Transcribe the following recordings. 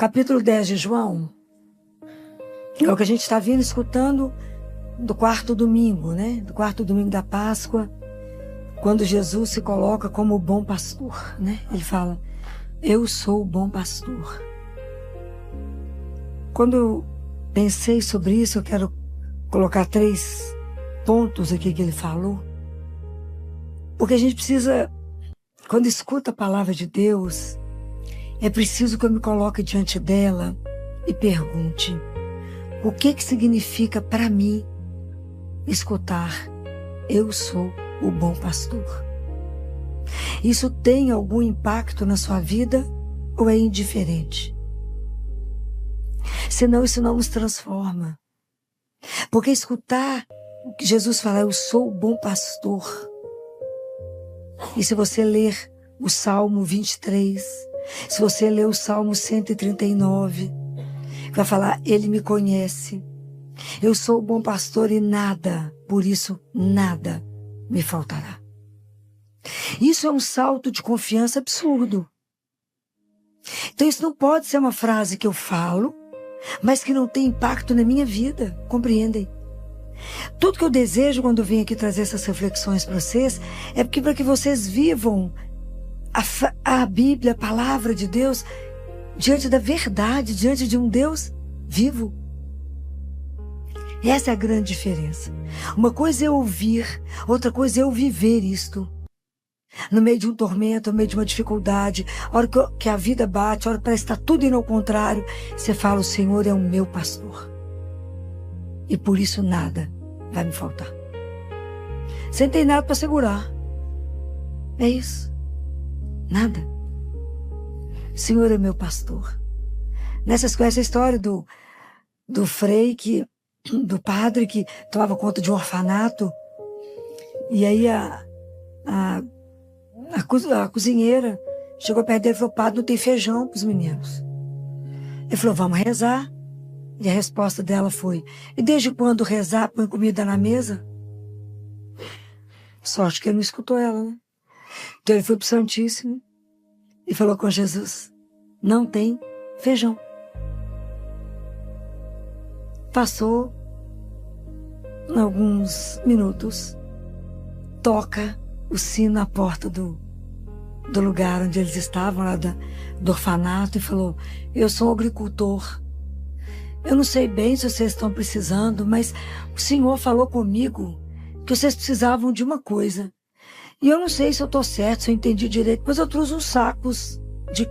capítulo 10 de João é o que a gente está vindo escutando do quarto domingo, né? Do quarto domingo da Páscoa, quando Jesus se coloca como o bom pastor, né? Ele fala, eu sou o bom pastor. Quando eu pensei sobre isso, eu quero colocar 3 pontos aqui que ele falou. Porque a gente precisa, quando escuta a palavra de Deus, é preciso que eu me coloque diante dela e pergunte, o que significa para mim escutar, eu sou o bom pastor? Isso tem algum impacto na sua vida ou é indiferente? Senão isso não nos transforma. Porque escutar o que Jesus fala, eu sou o bom pastor. E se você ler o Salmo 23, se você ler o Salmo 139, vai falar, ele me conhece. Eu sou o bom pastor e nada, por isso nada me faltará. Isso é um salto de confiança absurdo. Então isso não pode ser uma frase que eu falo, mas que não tem impacto na minha vida, compreendem? Tudo que eu desejo quando eu venho aqui trazer essas reflexões para vocês é para que vocês vivam a Bíblia, a palavra de Deus, diante da verdade, diante de um Deus vivo. Essa é a grande diferença. Uma coisa é ouvir, outra coisa é eu viver isto. No meio de um tormento, no meio de uma dificuldade, a hora que a vida bate, a hora que parece que está tudo indo ao contrário, você fala, o Senhor é o meu pastor. E por isso nada vai me faltar. Você não tem nada para segurar. É isso. Nada. O Senhor é meu pastor. Nessas conhecem a história do frei, do padre que tomava conta de um orfanato. E aí a cozinheira chegou perto dele e falou, padre, não tem feijão para os meninos. Ele falou, vamos rezar. E a resposta dela foi, e desde quando rezar põe comida na mesa? Sorte que ele não escutou ela, né? Então ele foi para o Santíssimo e falou com Jesus, não tem feijão. Passou alguns minutos, toca o sino na porta do lugar onde eles estavam, lá do orfanato, e falou, eu sou um agricultor. Eu não sei bem se vocês estão precisando, mas o Senhor falou comigo que vocês precisavam de uma coisa. E eu não sei se eu estou certo, se eu entendi direito, mas eu trouxe uns sacos de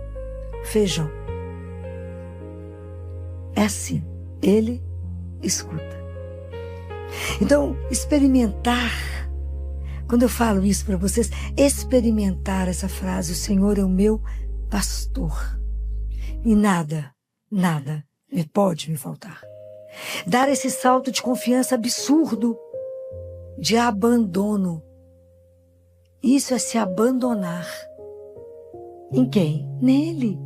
feijão. É assim, ele escuta. Então, experimentar, quando eu falo isso para vocês, experimentar essa frase, o Senhor é o meu pastor. E nada pode me faltar. Dar esse salto de confiança absurdo, de abandono. Isso é se abandonar. Em quem? Nele.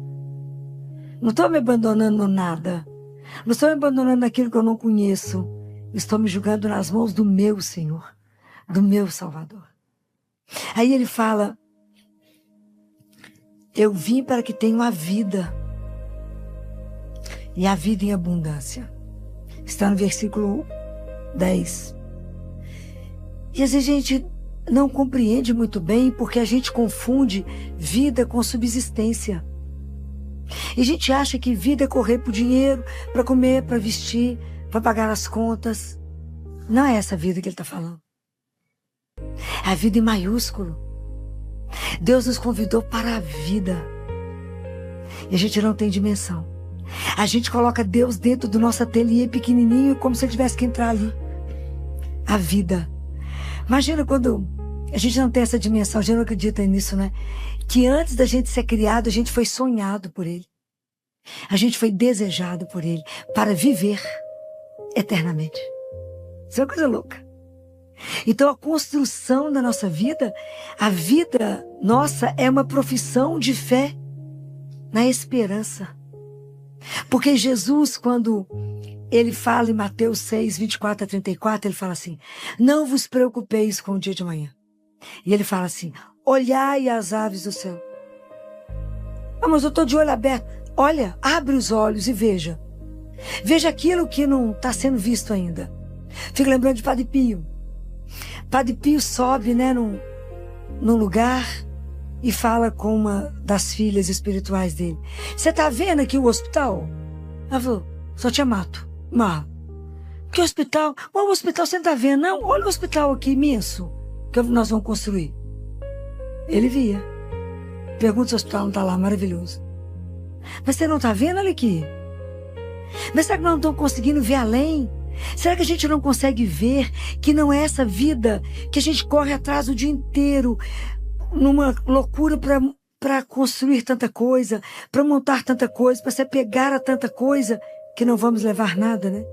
Não estou me abandonando no nada. Não estou me abandonando naquilo que eu não conheço. Estou me julgando nas mãos do meu Senhor, do meu Salvador. Aí ele fala, eu vim para que tenham a vida. E a vida em abundância. Está no versículo 10. E às vezes a gente não compreende muito bem porque a gente confunde vida com subsistência. E a gente acha que vida é correr por dinheiro, para comer, para vestir, para pagar as contas. Não é essa vida que ele está falando. É a vida em maiúsculo. Deus nos convidou para a vida. E a gente não tem dimensão. A gente coloca Deus dentro do nosso ateliê pequenininho, como se ele tivesse que entrar ali. A vida. Imagina quando a gente não tem essa dimensão, a gente não acredita nisso, né? Que antes da gente ser criado, a gente foi sonhado por ele. A gente foi desejado por ele para viver eternamente. Isso é uma coisa louca. Então a construção da nossa vida, a vida nossa é uma profissão de fé na esperança. Porque Jesus, quando ele fala em Mateus 6, 24 a 34, ele fala assim, não vos preocupeis com o dia de manhã. E ele fala assim, olhai as aves do céu. Ah, mas eu estou de olho aberto. olha, abre os olhos e veja. Veja aquilo que não está sendo visto ainda. Fico lembrando de Padre Pio. Padre Pio sobe, né, num lugar e fala com uma das filhas espirituais dele. Você está vendo aqui o hospital? Ela falou, só tinha mato. Que hospital? O hospital você não está vendo, não? Olha o hospital aqui imenso que nós vamos construir. Ele via. Pergunta se o hospital não está lá, maravilhoso. Mas você não está vendo? Olha aqui. Mas será que nós não estamos conseguindo ver além? Será que a gente não consegue ver que não é essa vida que a gente corre atrás o dia inteiro, numa loucura para construir tanta coisa, para montar tanta coisa, para se apegar a tanta coisa, que não vamos levar nada, né?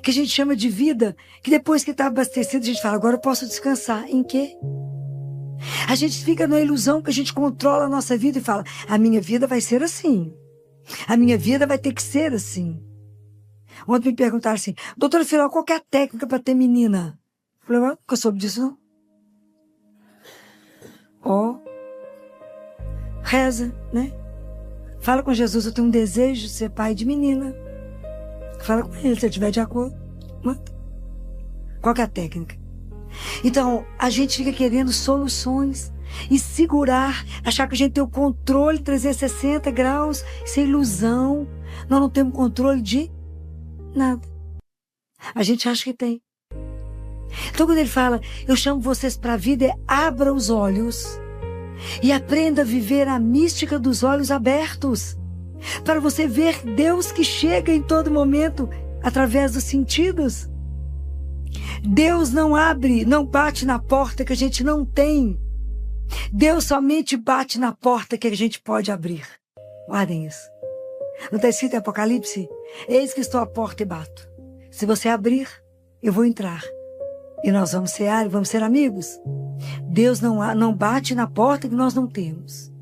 Que a gente chama de vida, que depois que está abastecido, a gente fala, agora eu posso descansar. Em quê? A gente fica na ilusão que a gente controla a nossa vida e fala, a minha vida vai ser assim. A minha vida vai ter que ser assim. Ontem me perguntaram assim, doutora Filó, qual que é a técnica para ter menina? Eu falei, nunca eu soube disso, não. Reza, né? Fala com Jesus, eu tenho um desejo de ser pai de menina. Fala com ele, se ele estiver de acordo. Manda. Qual que é a técnica? Então, a gente fica querendo soluções e segurar, achar que a gente tem o controle 360 graus, isso é ilusão. Nós não temos controle de nada. A gente acha que tem. Então, quando ele fala, eu chamo vocês para a vida, abra os olhos e aprenda a viver a mística dos olhos abertos, para você ver Deus que chega em todo momento através dos sentidos. Deus não abre, não bate na porta que a gente não tem. Deus somente bate na porta que a gente pode abrir. Guardem isso. Não está escrito em Apocalipse? Eis que estou à porta e bato. Se você abrir, eu vou entrar. E nós vamos cear e vamos ser amigos. Deus não bate na porta que nós não temos.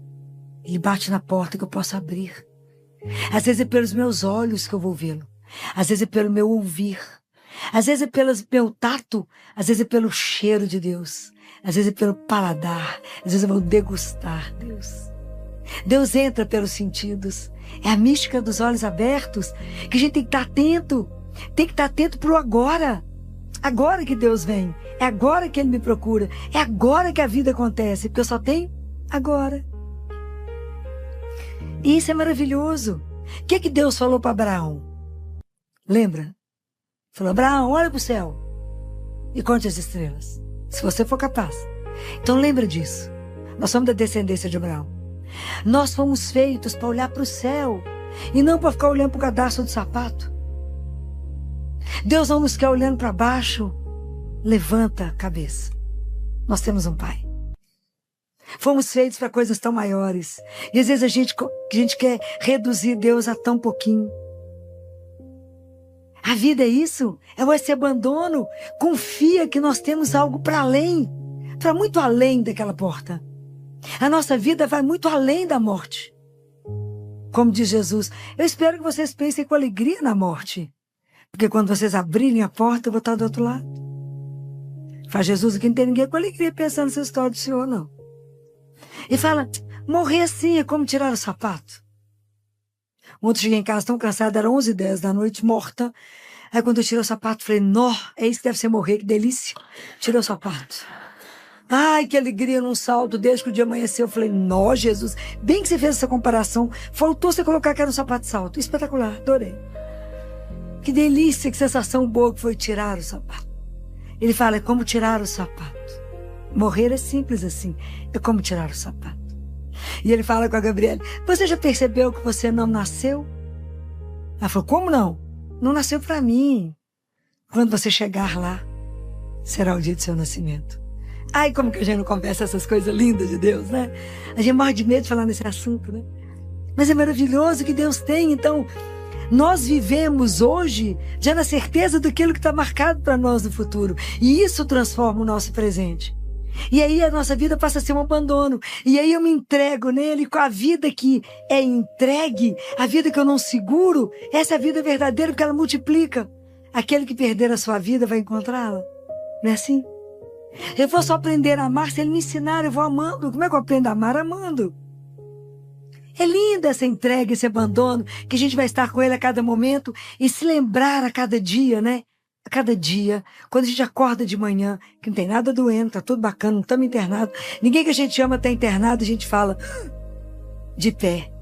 Ele bate na porta que eu posso abrir. Às vezes é pelos meus olhos que eu vou vê-lo. Às vezes é pelo meu ouvir. Às vezes é pelo meu tato. Às vezes é pelo cheiro de Deus. Às vezes é pelo paladar. Às vezes eu vou degustar Deus. Deus entra pelos sentidos. É a mística dos olhos abertos que a gente tem que estar atento. Tem que estar atento para o agora. Agora que Deus vem. É agora que Ele me procura. É agora que a vida acontece. Porque eu só tenho agora. E isso é maravilhoso. O que Deus falou para Abraão? Lembra? Falou, Abraão, olha para o céu e conte as estrelas. Se você for capaz. Então lembra disso. Nós somos da descendência de Abraão. Nós fomos feitos para olhar para o céu e não para ficar olhando para o cadastro do sapato. Deus não nos quer olhando para baixo. Levanta a cabeça. Nós temos um Pai. Fomos feitos para coisas tão maiores. E às vezes a gente quer reduzir Deus a tão pouquinho. A vida é isso. É esse abandono. Confia que nós temos algo para além. Para muito além daquela porta. A nossa vida vai muito além da morte. Como diz Jesus, eu espero que vocês pensem com alegria na morte. Porque quando vocês abrirem a porta, eu vou estar do outro lado. Faz Jesus que não tem ninguém com alegria pensando nessa história do Senhor, não. E fala, morrer assim é como tirar o sapato. Ontem eu cheguei em casa tão cansada, era 11h10 da noite, morta. Aí quando eu tirei o sapato, falei, nó, é isso que deve ser morrer, que delícia. Tirei o sapato. Ai, que alegria num salto, desde que o dia amanheceu. Eu falei, nó, Jesus, bem que você fez essa comparação. Faltou você colocar que era um sapato de salto. Espetacular, adorei. Que delícia, que sensação boa que foi tirar o sapato. Ele fala, é como tirar o sapato. Morrer é simples assim, é como tirar o sapato. E ele fala com a Gabriela, você já percebeu que você não nasceu? Ela falou, como não? Não nasceu para mim. Quando você chegar lá, será o dia do seu nascimento. Ai, como que a gente não conversa essas coisas lindas de Deus, né? A gente morre de medo de falar nesse assunto, né? Mas é maravilhoso que Deus tem, então nós vivemos hoje já na certeza daquilo que está marcado para nós no futuro. E isso transforma o nosso presente. E aí a nossa vida passa a ser um abandono. E aí eu me entrego nele com a vida que é entregue, a vida que eu não seguro. Essa é a vida verdadeira porque ela multiplica. Aquele que perder a sua vida vai encontrá-la. Não é assim? Eu vou só aprender a amar se ele me ensinar, eu vou amando. Como é que eu aprendo a amar? Amando. É linda essa entrega, esse abandono, que a gente vai estar com ele a cada momento e se lembrar a cada dia, né? A cada dia, quando a gente acorda de manhã, que não tem nada doendo, tá tudo bacana, não estamos internados. Ninguém que a gente ama está internado, a gente fala de pé.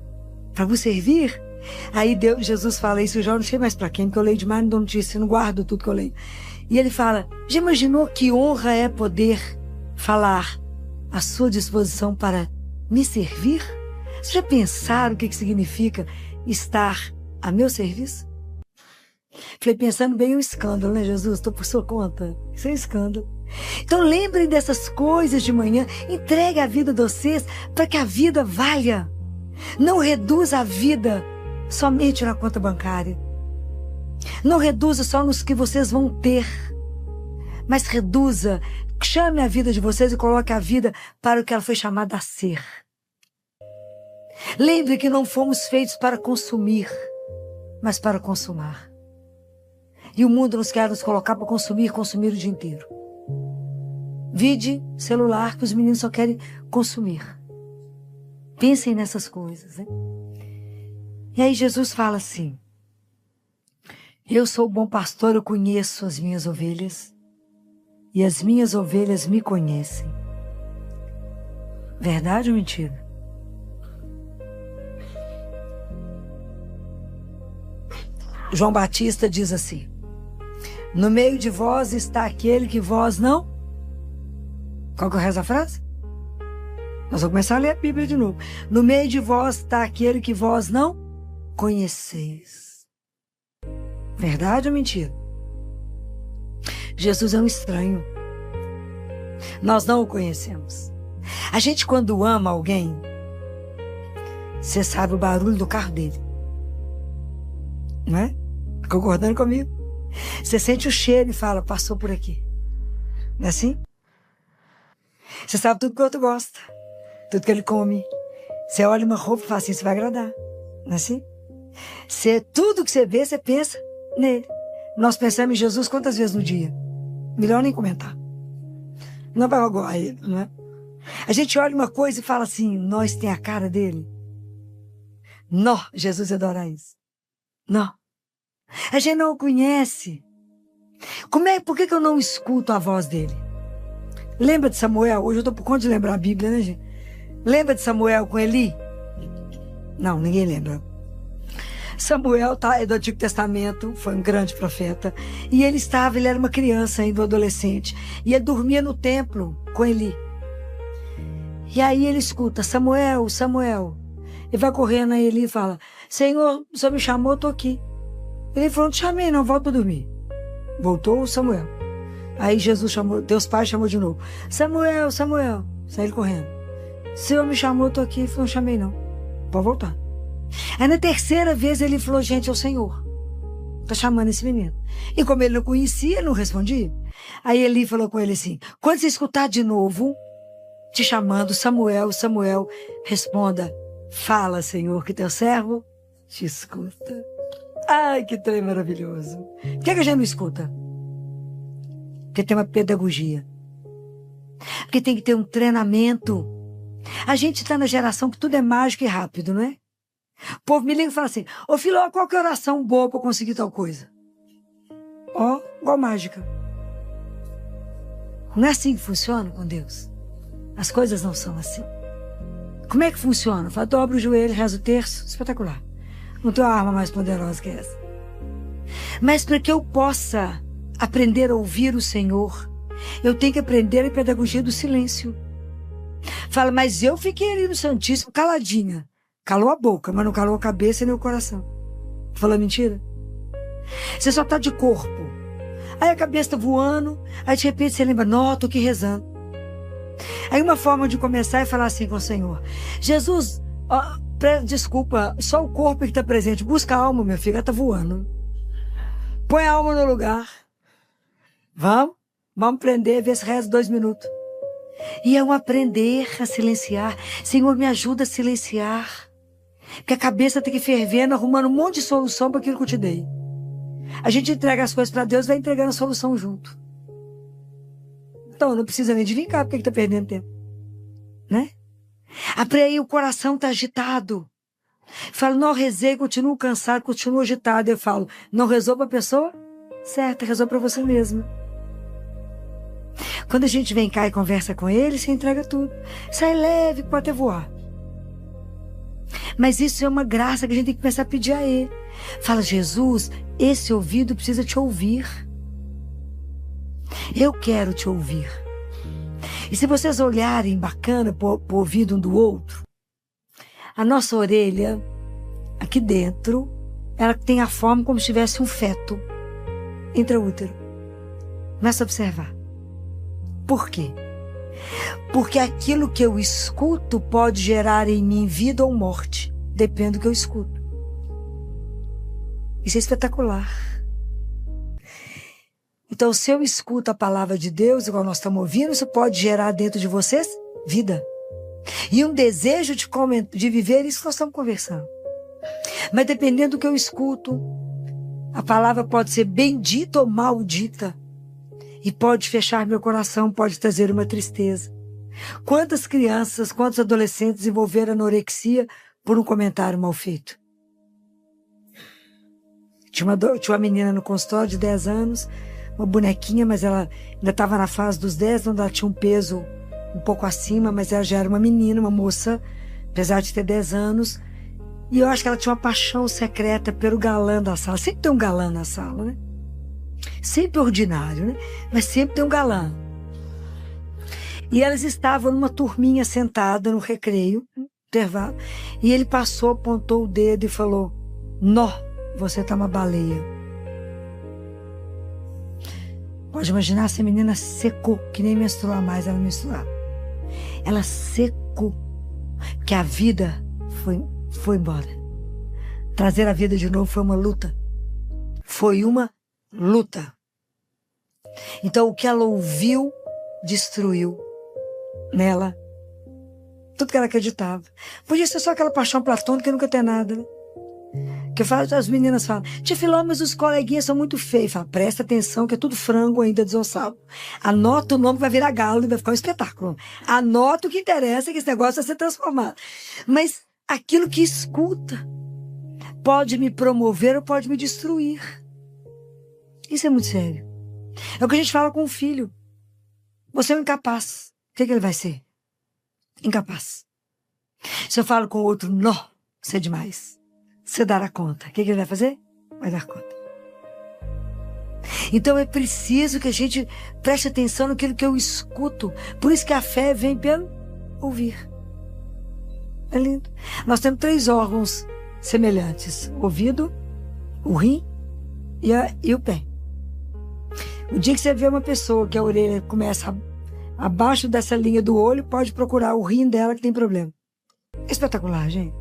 Para vos servir? Aí Jesus fala isso, eu já não sei mais para quem, porque eu leio demais, não dou notícia, não guardo tudo que eu leio. E ele fala, já imaginou que honra é poder falar à sua disposição para me servir? Vocês já pensaram o que significa estar a meu serviço? Falei, pensando bem, um escândalo, né, Jesus? Estou por sua conta. Isso é um escândalo. Então lembrem dessas coisas de manhã. Entregue a vida de vocês para que a vida valha. Não reduza a vida somente na conta bancária. Não reduza só nos que vocês vão ter. Mas reduza, chame a vida de vocês e coloque a vida para o que ela foi chamada a ser. Lembre que não fomos feitos para consumir, mas para consumar. E o mundo nos quer nos colocar para consumir o dia inteiro. Vide celular, que os meninos só querem consumir. Pensem nessas coisas, né? E aí Jesus fala assim, eu sou o bom pastor, eu conheço as minhas ovelhas, e as minhas ovelhas me conhecem. Verdade ou mentira? João Batista diz assim, no meio de vós está aquele que vós não... Qual que é o resto da frase? Nós vamos começar a ler a Bíblia de novo. No meio de vós está aquele que vós não conheceis. Verdade ou mentira? Jesus é um estranho. Nós não o conhecemos. A gente, quando ama alguém, você sabe o barulho do carro dele. Não é? Concordando comigo? Você sente o cheiro e fala, passou por aqui. Não é assim? Você sabe tudo que o outro gosta. Tudo que ele come. Você olha uma roupa e fala assim, isso vai agradar. Não é assim? Tudo que você vê, você pensa nele. Nós pensamos em Jesus quantas vezes no dia? Melhor nem comentar. Não vai magoar ele, não é? A gente olha uma coisa e fala assim, nós tem a cara dele. Não, Jesus adora isso. Não. A gente não o conhece. Por que eu não escuto a voz dele? Lembra de Samuel? Hoje eu estou por conta de lembrar a Bíblia, né, gente? Lembra de Samuel com Eli? Não, ninguém lembra. Samuel é do Antigo Testamento, foi um grande profeta. E ele era uma criança ainda, um adolescente. E ele dormia no templo com Eli. E aí ele escuta, Samuel, Samuel. Ele vai correndo a Eli e fala, Senhor, o Senhor me chamou, eu estou aqui. Ele falou, não te chamei não, volta para dormir. Voltou o Samuel. Aí Jesus chamou, Deus Pai chamou de novo. Samuel, Samuel. Saiu ele correndo. O Senhor me chamou, eu tô aqui. Ele falou, não chamei não. Pode voltar. Aí na terceira vez ele falou, gente, é o Senhor. Tá chamando esse menino. E como ele não conhecia, ele não respondia. Aí Eli falou com ele assim, quando você escutar de novo, te chamando, Samuel, Samuel, responda, fala, Senhor, que teu servo te escuta. Ai, que trem maravilhoso. Por que a gente não escuta? Porque tem uma pedagogia. Porque tem que ter um treinamento. A gente está na geração que tudo é mágico e rápido, não é? O povo me liga e fala assim, ô Filó, qual que é a oração boa para eu conseguir tal coisa? Ó, igual mágica. Não é assim que funciona com Deus. As coisas não são assim. Como é que funciona? Fala, dobra o joelho, reza o terço. Espetacular. Não tem uma arma mais poderosa que essa. Mas para que eu possa aprender a ouvir o Senhor, eu tenho que aprender a pedagogia do silêncio. Fala, mas eu fiquei ali no Santíssimo caladinha. Calou a boca, mas não calou a cabeça nem o coração. Fala mentira? Você só tá de corpo. Aí a cabeça tá voando, aí de repente você lembra, não, tô aqui rezando. Aí uma forma de começar é falar assim com o Senhor. Jesus, desculpa, só o corpo que está presente. Busca a alma, meu filho, ela está voando. Põe a alma no lugar. Vamos aprender, ver se reza 2 minutos. E é um aprender a silenciar. Senhor, me ajuda a silenciar. Porque a cabeça tem que ir fervendo, arrumando um monte de solução para aquilo que eu te dei. A gente entrega as coisas para Deus, vai entregando a solução junto. Então, não precisa nem de vir cá, porque está perdendo tempo. Né? Aí o coração está agitado. Falo, não rezei, continuo cansado, continuo agitado. Eu falo, não rezou para a pessoa certa, rezou para você mesma. Quando a gente vem cá e conversa com ele, você entrega tudo. Sai leve, pode até voar. Mas isso é uma graça que a gente tem que começar a pedir a ele. Fala, Jesus, esse ouvido precisa te ouvir. Eu quero te ouvir. E se vocês olharem bacana pro ouvido um do outro, a nossa orelha, aqui dentro, ela tem a forma como se tivesse um feto intraútero. Começa a observar. Por quê? Porque aquilo que eu escuto pode gerar em mim vida ou morte. Depende do que eu escuto. Isso é espetacular. Então, se eu escuto a palavra de Deus, igual nós estamos ouvindo, isso pode gerar dentro de vocês vida. E um desejo de viver isso que nós estamos conversando. Mas dependendo do que eu escuto, a palavra pode ser bendita ou maldita. E pode fechar meu coração, pode trazer uma tristeza. Quantas crianças, quantos adolescentes desenvolveram anorexia por um comentário mal feito? Tinha uma menina no consultório de 10 anos, uma bonequinha, mas ela ainda estava na fase dos 10, onde ela tinha um peso um pouco acima, mas ela já era uma menina, uma moça, apesar de ter 10 anos. E eu acho que ela tinha uma paixão secreta pelo galã da sala. Sempre tem um galã na sala, né? Sempre ordinário, né? Mas sempre tem um galã. E elas estavam numa turminha sentada no recreio, no intervalo, e ele passou, apontou o dedo e falou: "Nó, você tá uma baleia." Pode imaginar, essa menina secou, que nem menstruar mais ela menstruava. Ela secou, porque a vida foi embora. Trazer a vida de novo foi uma luta. Foi uma luta. Então o que ela ouviu destruiu nela tudo que ela acreditava. Podia ser só aquela paixão platônica que nunca tem nada, né? Que as meninas falam: "Tia Filó, mas os coleguinhas são muito feios." Fala: "Presta atenção que é tudo frango ainda desossado. Anota o nome que vai virar galo e vai ficar um espetáculo. Anota o que interessa, que esse negócio vai ser transformado." Mas aquilo que escuta pode me promover ou pode me destruir. Isso é muito sério. É o que a gente fala com o filho. Você é um incapaz. O que ele vai ser? Incapaz. Se eu falo com o outro: "Não, você é demais. Você dará conta." O que ele vai fazer? Vai dar conta. Então é preciso que a gente preste atenção naquilo que eu escuto. Por isso que a fé vem pelo ouvir. É lindo. Nós temos 3 órgãos semelhantes: o ouvido, o rim e o pé. O dia que você vê uma pessoa que a orelha começa abaixo dessa linha do olho, pode procurar o rim dela que tem problema. É espetacular, gente.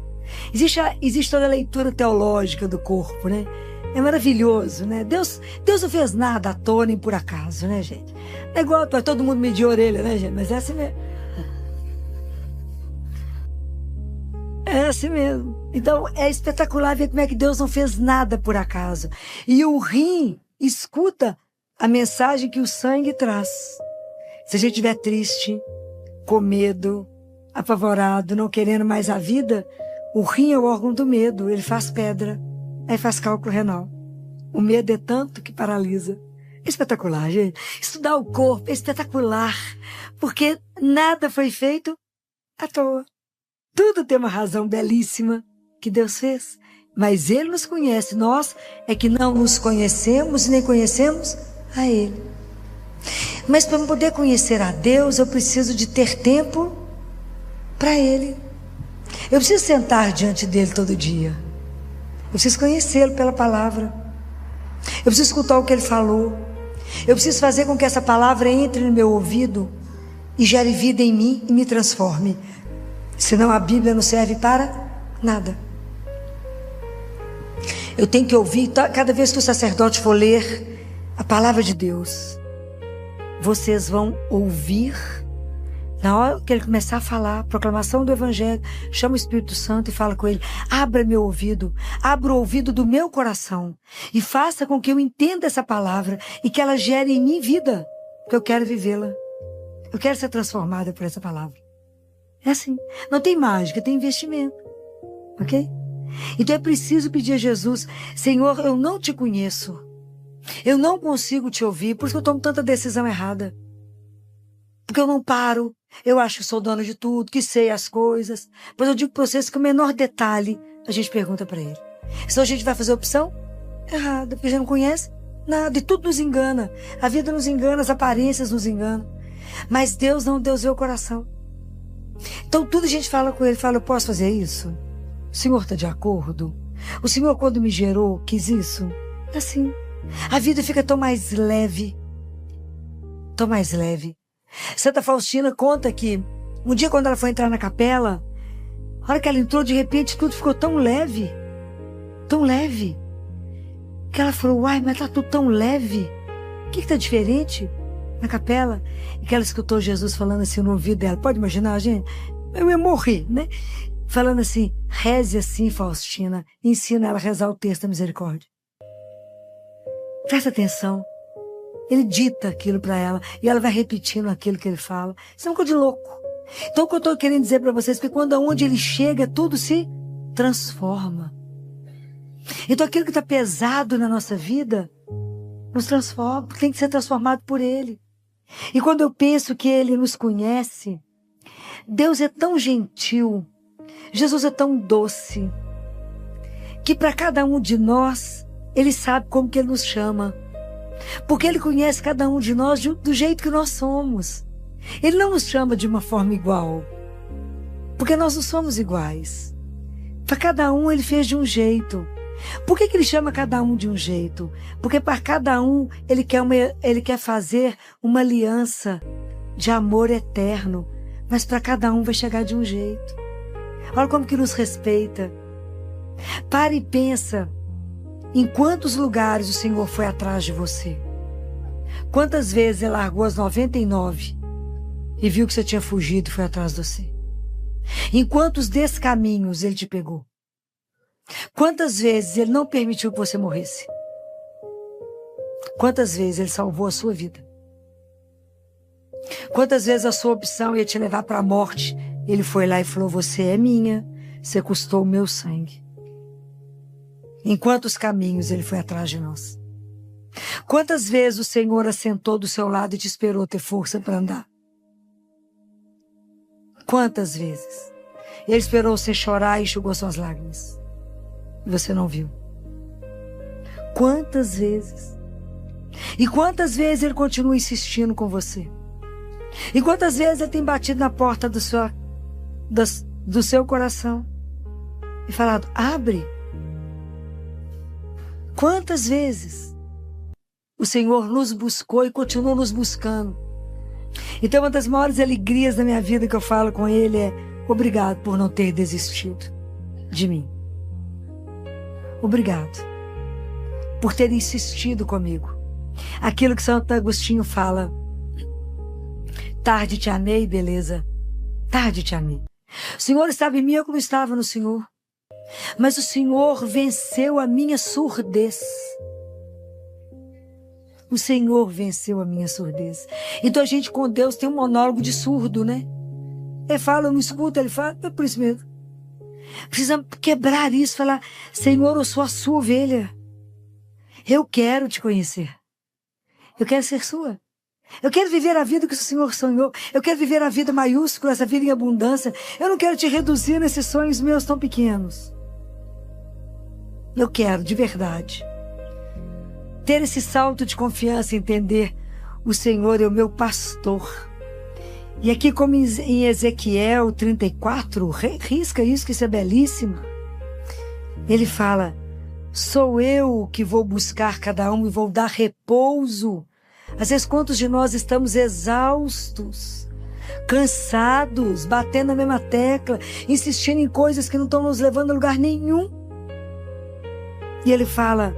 Existe toda a leitura teológica do corpo, né? É maravilhoso, né? Deus não fez nada à toa nem por acaso, né, gente? Não é igual para todo mundo medir a orelha, né, gente? Mas é assim mesmo. É assim mesmo. Então, é espetacular ver como é que Deus não fez nada por acaso. E o rim escuta a mensagem que o sangue traz. Se a gente estiver triste, com medo, apavorado, não querendo mais a vida, o rim é o órgão do medo. Ele faz pedra, aí faz cálculo renal. O medo é tanto que paralisa. É espetacular, gente. Estudar o corpo é espetacular, porque nada foi feito à toa. Tudo tem uma razão belíssima que Deus fez. Mas Ele nos conhece. Nós é que não nos conhecemos e nem conhecemos a Ele. Mas para poder conhecer a Deus, eu preciso de ter tempo para Ele. Eu preciso sentar diante dEle todo dia. Eu preciso conhecê-lo pela palavra. Eu preciso escutar o que Ele falou. Eu preciso fazer com que essa palavra entre no meu ouvido e gere vida em mim e me transforme. Senão a Bíblia não serve para nada. Eu tenho que ouvir, cada vez que o sacerdote for ler a palavra de Deus, vocês vão ouvir. Na hora que ele começar a falar, proclamação do Evangelho, chama o Espírito Santo e fala com ele: abra meu ouvido, abra o ouvido do meu coração e faça com que eu entenda essa palavra e que ela gere em mim vida, porque eu quero vivê-la. Eu quero ser transformada por essa palavra. É assim. Não tem mágica, tem investimento. Ok? Então é preciso pedir a Jesus: Senhor, eu não te conheço. Eu não consigo te ouvir, por isso que eu tomo tanta decisão errada. Porque eu não paro, eu acho que sou dona de tudo, que sei as coisas. Pois eu digo para vocês que o menor detalhe a gente pergunta para ele. Então a gente vai fazer a opção errada, porque a gente não conhece nada e tudo nos engana. A vida nos engana, as aparências nos enganam. Mas Deus não, Deus vê o coração. Então tudo a gente fala com ele, fala: eu posso fazer isso? O Senhor está de acordo? O Senhor, quando me gerou, quis isso? Assim. A vida fica tão mais leve. Tão mais leve. Santa Faustina conta que um dia, quando ela foi entrar na capela, a hora que ela entrou, de repente tudo ficou tão leve, que ela falou: uai, mas tá tudo tão leve, o que tá diferente na capela? E que ela escutou Jesus falando assim no ouvido dela. Pode imaginar, gente? Eu ia morrer, né? Falando assim: reze assim, Faustina, ensina ela a rezar o texto da misericórdia. Presta atenção. Ele dita aquilo para ela e ela vai repetindo aquilo que ele fala. Isso é uma coisa de louco. Então o que eu estou querendo dizer para vocês é que quando aonde ele chega, tudo se transforma. Então aquilo que está pesado na nossa vida nos transforma, tem que ser transformado por ele. E quando eu penso que ele nos conhece, Deus é tão gentil, Jesus é tão doce, que para cada um de nós, ele sabe como que ele nos chama. Porque ele conhece cada um de nós do jeito que nós somos. Ele não nos chama de uma forma igual, porque nós não somos iguais. Para cada um ele fez de um jeito. Por que ele chama cada um de um jeito? Porque para cada um ele quer fazer uma aliança de amor eterno. Mas para cada um vai chegar de um jeito. Olha como que nos respeita. Para e pensa em quantos lugares o Senhor foi atrás de você. Quantas vezes ele largou as 99 e viu que você tinha fugido e foi atrás de você. Em quantos descaminhos ele te pegou. Quantas vezes ele não permitiu que você morresse. Quantas vezes ele salvou a sua vida. Quantas vezes a sua opção ia te levar para a morte, ele foi lá e falou: você é minha, você custou o meu sangue. Em quantos caminhos ele foi atrás de nós? Quantas vezes o Senhor assentou do seu lado e te esperou ter força para andar? Quantas vezes? Ele esperou você chorar e enxugou suas lágrimas. E você não viu. Quantas vezes? E quantas vezes ele continua insistindo com você? E quantas vezes ele tem batido na porta do seu coração e falado: abre. Quantas vezes o Senhor nos buscou e continua nos buscando. Então uma das maiores alegrias da minha vida que eu falo com ele é: obrigado por não ter desistido de mim. Obrigado por ter insistido comigo. Aquilo que Santo Agostinho fala: tarde te amei, beleza. Tarde te amei. O Senhor estava em mim, eu não estava no Senhor. Mas o Senhor venceu a minha surdez. O Senhor venceu a minha surdez. Então a gente com Deus tem um monólogo de surdo, né? Ele fala, eu não escuto, ele fala, é por isso mesmo. Precisa quebrar isso, falar: Senhor, eu sou a sua ovelha. Eu quero te conhecer. Eu quero ser sua. Eu quero viver a vida que o Senhor sonhou. Eu quero viver a vida maiúscula, essa vida em abundância. Eu não quero te reduzir nesses sonhos meus tão pequenos. Eu quero, de verdade, ter esse salto de confiança, entender: o Senhor é o meu pastor. E aqui, como em Ezequiel 34, risca isso, que isso é belíssimo. Ele fala: sou eu que vou buscar cada um e vou dar repouso. Às vezes, quantos de nós estamos exaustos, cansados, batendo na mesma tecla, insistindo em coisas que não estão nos levando a lugar nenhum. E ele fala: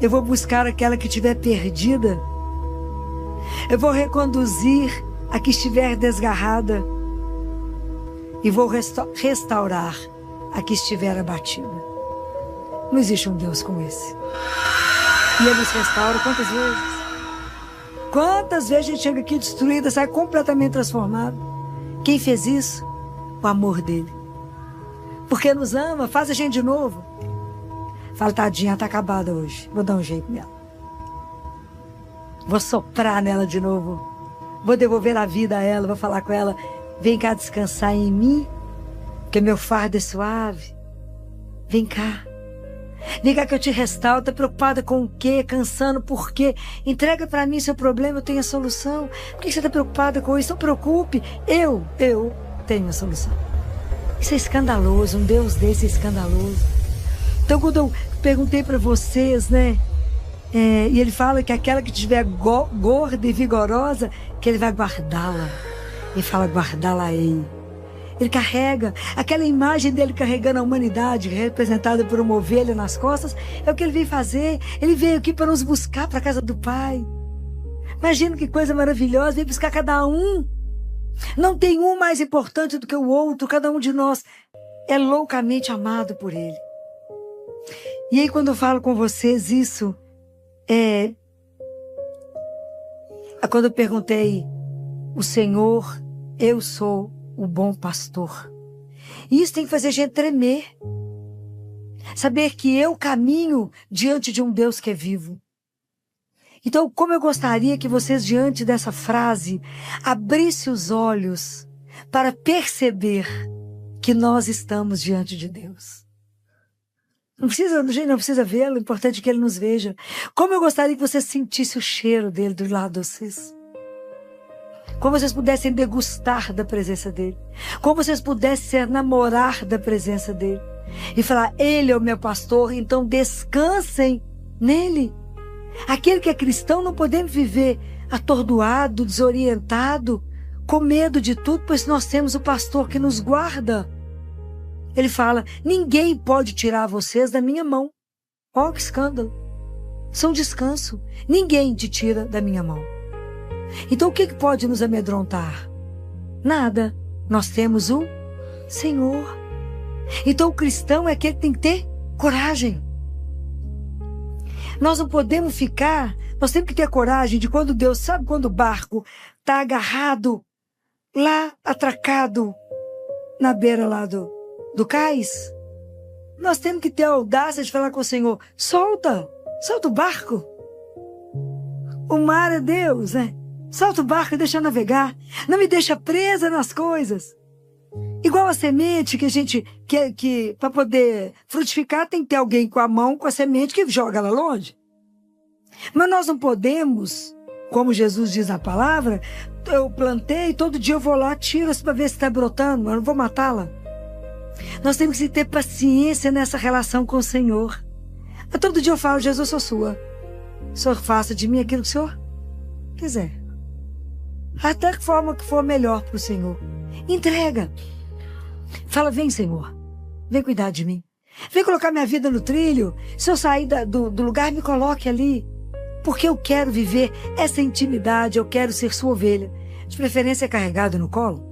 eu vou buscar aquela que estiver perdida. Eu vou reconduzir a que estiver desgarrada. E vou restaurar a que estiver abatida. Não existe um Deus como esse. E ele nos restaura quantas vezes? Quantas vezes a gente chega aqui destruída, sai completamente transformado? Quem fez isso? O amor dele. porque nos ama, faz a gente de novo. Fala, tadinha, ela tá acabada hoje. Vou dar um jeito nela. Vou soprar nela de novo. Vou devolver a vida a ela, vou falar com ela, vem cá descansar em mim, porque meu fardo é suave. Vem cá. Vem cá que eu te restauro. Tá preocupada com o quê? Cansando por quê? Entrega pra mim seu problema, eu tenho a solução. Por que você tá preocupada com isso? Não preocupe. Eu tenho a solução. Isso é escandaloso, um Deus desse é escandaloso. Então quando eu perguntei pra vocês, né? E ele fala que aquela que estiver gorda e vigorosa, que ele vai guardá-la. Ele fala, guardá-la-ei. Ele carrega, aquela imagem dele carregando a humanidade, representada por uma ovelha nas costas, é o que ele veio fazer. Ele veio aqui para nos buscar para a casa do Pai. Imagina que coisa maravilhosa, veio buscar cada um. Não tem um mais importante do que o outro, cada um de nós é loucamente amado por Ele. E aí quando eu falo com vocês isso, quando eu perguntei, o Senhor, eu sou o bom pastor. E isso tem que fazer a gente tremer. Saber que eu caminho diante de um Deus que é vivo. Então, como eu gostaria que vocês, diante dessa frase, abrissem os olhos para perceber que nós estamos diante de Deus. Não precisa vê-lo, o importante é que Ele nos veja. Como eu gostaria que vocês sentissem o cheiro dele do lado de vocês. Como vocês pudessem degustar da presença dele. Como vocês pudessem se enamorar da presença dele. E falar, ele é o meu pastor, então descansem nele. Aquele que é cristão não podemos viver atordoado, desorientado, com medo de tudo, pois nós temos o pastor que nos guarda. Ele fala, ninguém pode tirar vocês da minha mão. Ó, que escândalo. São descanso. Ninguém te tira da minha mão. Então o que pode nos amedrontar? Nada. Nós temos o Senhor. Então o cristão é aquele que tem que ter coragem. Nós não podemos ficar, nós temos que ter coragem de quando Deus, sabe quando o barco está agarrado, lá atracado, na beira lá do cais? Nós temos que ter a audácia de falar com o Senhor, solta o barco. O mar é Deus, né? Solta o barco e deixa eu navegar. Não me deixa presa nas coisas. Igual a semente que a gente, que para poder frutificar tem que ter alguém com a mão, com a semente que joga ela longe. Mas nós não podemos, como Jesus diz na palavra, eu plantei, todo dia eu vou lá, tiro para ver se está brotando, eu não vou matá-la. Nós temos que ter paciência nessa relação com o Senhor. Mas todo dia eu falo, Jesus, sou sua. O Senhor faça de mim aquilo que o Senhor quiser. Até que forma que for melhor para o Senhor. Entrega. Fala, vem, Senhor. Vem cuidar de mim. Vem colocar minha vida no trilho. Se eu sair do lugar, me coloque ali. Porque eu quero viver essa intimidade. Eu quero ser sua ovelha. De preferência carregado no colo.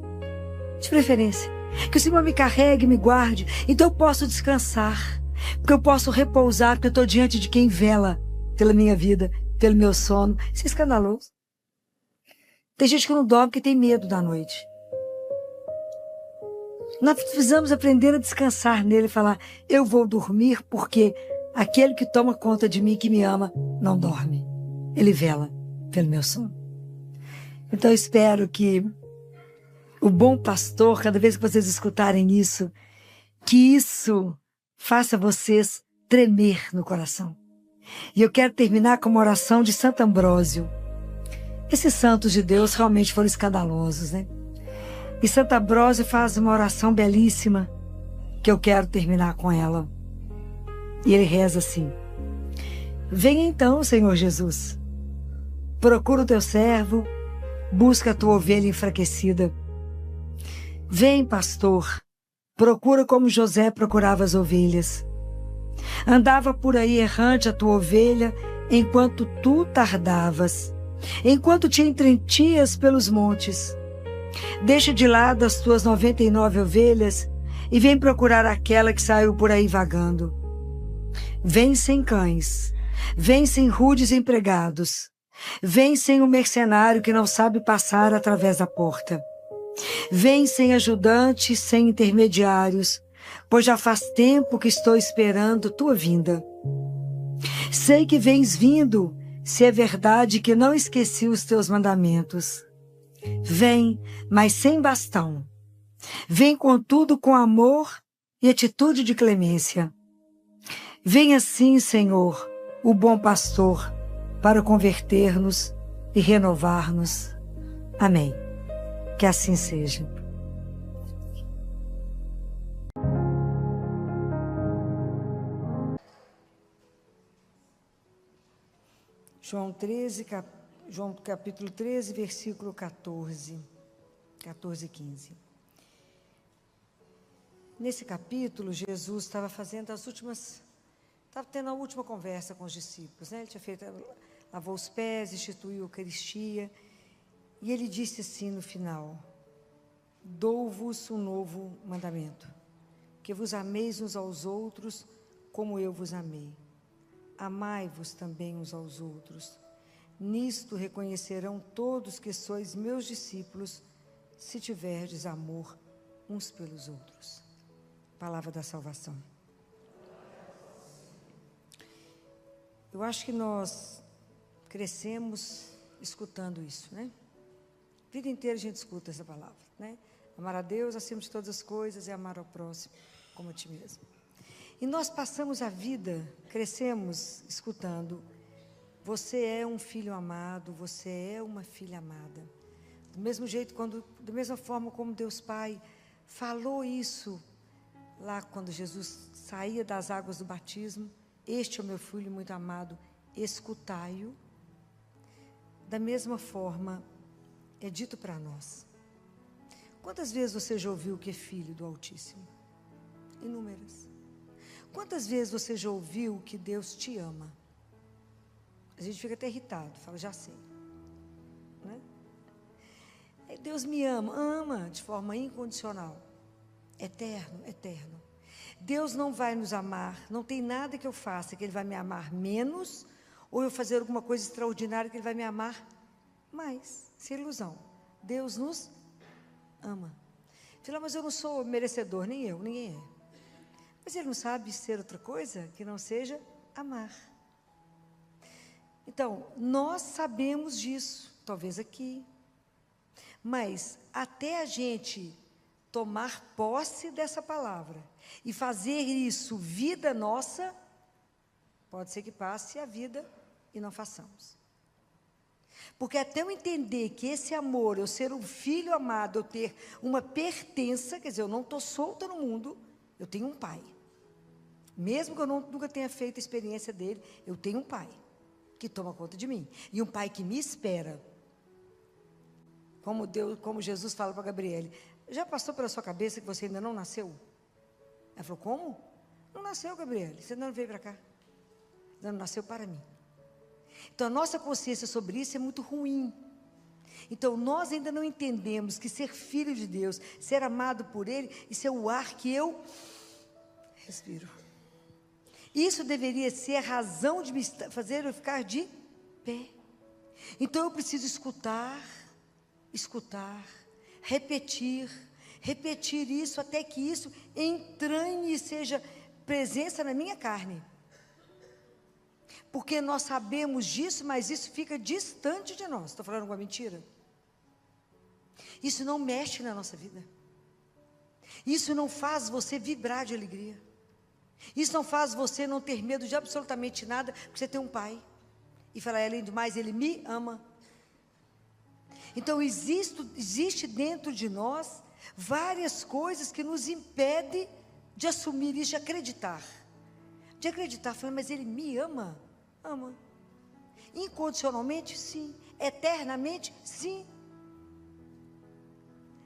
De preferência. Que o Senhor me carregue, me guarde. Então eu posso descansar. Porque eu posso repousar. Porque eu estou diante de quem vela pela minha vida, pelo meu sono. Isso é escandaloso. Tem gente que não dorme porque tem medo da noite. Nós precisamos aprender a descansar nele e falar, eu vou dormir porque aquele que toma conta de mim, que me ama, não dorme. Ele vela pelo meu sono. Então eu espero que o bom pastor, cada vez que vocês escutarem isso, que isso faça vocês tremer no coração. E eu quero terminar com uma oração de Santo Ambrósio. Esses santos de Deus realmente foram escandalosos, né? E Santo Ambrósio faz uma oração belíssima, que eu quero terminar com ela. E ele reza assim: venha então, Senhor Jesus, procura o teu servo, busca a tua ovelha enfraquecida. Vem, pastor, procura como José procurava as ovelhas. Andava por aí errante a tua ovelha, enquanto tu tardavas, enquanto te entretias pelos montes. Deixa de lado as tuas 99 ovelhas e vem procurar aquela que saiu por aí vagando. Vem sem cães, vem sem rudes empregados, vem sem o mercenário que não sabe passar através da porta. Vem sem ajudantes, sem intermediários, pois já faz tempo que estou esperando tua vinda. Sei que vens vindo, se é verdade que não esqueci os teus mandamentos. Vem, mas sem bastão. Vem, contudo, com amor e atitude de clemência. Vem assim, Senhor, o bom pastor, para converter-nos e renovar-nos. Amém. Que assim seja. João capítulo 13, versículo 14 e 15. Nesse capítulo, Jesus estava tendo a última conversa com os discípulos, né? Ele tinha lavou os pés, instituiu a Eucaristia, e ele disse assim no final: dou-vos um novo mandamento, que vos ameis uns aos outros como eu vos amei. Amai-vos também uns aos outros. Nisto reconhecerão todos que sois meus discípulos, se tiverdes amor uns pelos outros. Palavra da salvação. Eu acho que nós crescemos escutando isso, né? A vida inteira a gente escuta essa palavra, né? Amar a Deus acima de todas as coisas e amar ao próximo como a ti mesmo. E nós passamos a vida, crescemos escutando: você é um filho amado, você é uma filha amada. Do mesmo jeito, da mesma forma como Deus Pai falou isso lá quando Jesus saía das águas do batismo: este é o meu filho muito amado, escutai-o. Da mesma forma, é dito para nós. Quantas vezes você já ouviu que é filho do Altíssimo? Inúmeras. Quantas vezes você já ouviu que Deus te ama? A gente fica até irritado, fala: já sei, né? Deus me ama de forma incondicional, eterno. Deus não vai nos amar, não tem nada que eu faça que Ele vai me amar menos, ou eu fazer alguma coisa extraordinária que Ele vai me amar mais. Sem ilusão, Deus nos ama. Fala: mas eu não sou merecedor, nem eu, ninguém é. Mas Ele não sabe ser outra coisa que não seja amar. Então, nós sabemos disso, talvez aqui, mas até a gente tomar posse dessa palavra e fazer isso vida nossa, pode ser que passe a vida e não façamos. Porque até eu entender que esse amor, eu ser um filho amado, eu ter uma pertença, quer dizer, eu não estou solta no mundo, eu tenho um pai. Mesmo que eu nunca tenha feito a experiência dele, eu tenho um pai que toma conta de mim. E um pai que me espera. Como Jesus fala para Gabriele: já passou pela sua cabeça que você ainda não nasceu? Ela falou: como? Não nasceu, Gabriele, você ainda não veio para cá. Ainda não nasceu para mim. Então a nossa consciência sobre isso é muito ruim. Então nós ainda não entendemos que ser filho de Deus, ser amado por Ele, isso é o ar que eu respiro. Isso deveria ser a razão de me fazer eu ficar de pé. Então eu preciso escutar, repetir isso até que isso entranhe e seja presença na minha carne. Porque nós sabemos disso, mas isso fica distante de nós. Estou falando alguma mentira? Isso não mexe na nossa vida. Isso não faz você vibrar de alegria. Isso não faz você não ter medo de absolutamente nada, porque você tem um pai. E falar: além do mais, Ele me ama. Então existe dentro de nós várias coisas que nos impedem de assumir isso, de acreditar. Falando: mas Ele me ama? Ama. Incondicionalmente? Sim. Eternamente? Sim.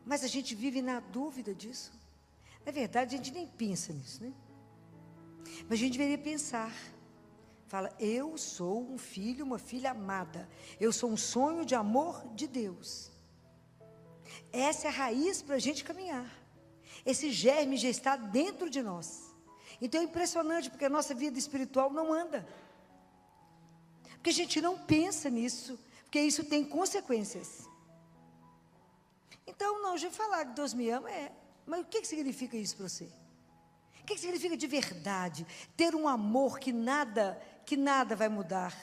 Mas a gente vive na dúvida disso. Na verdade, a gente nem pensa nisso, né? Mas a gente deveria pensar. Fala: eu sou um filho, uma filha amada. Eu sou um sonho de amor de Deus. Essa é a raiz para a gente caminhar. Esse germe já está dentro de nós. Então é impressionante, porque a nossa vida espiritual não anda. Porque a gente não pensa nisso, porque isso tem consequências. Então, não, já falar que Deus me ama, mas o que significa isso para você? que significa de verdade? Ter um amor que nada vai mudar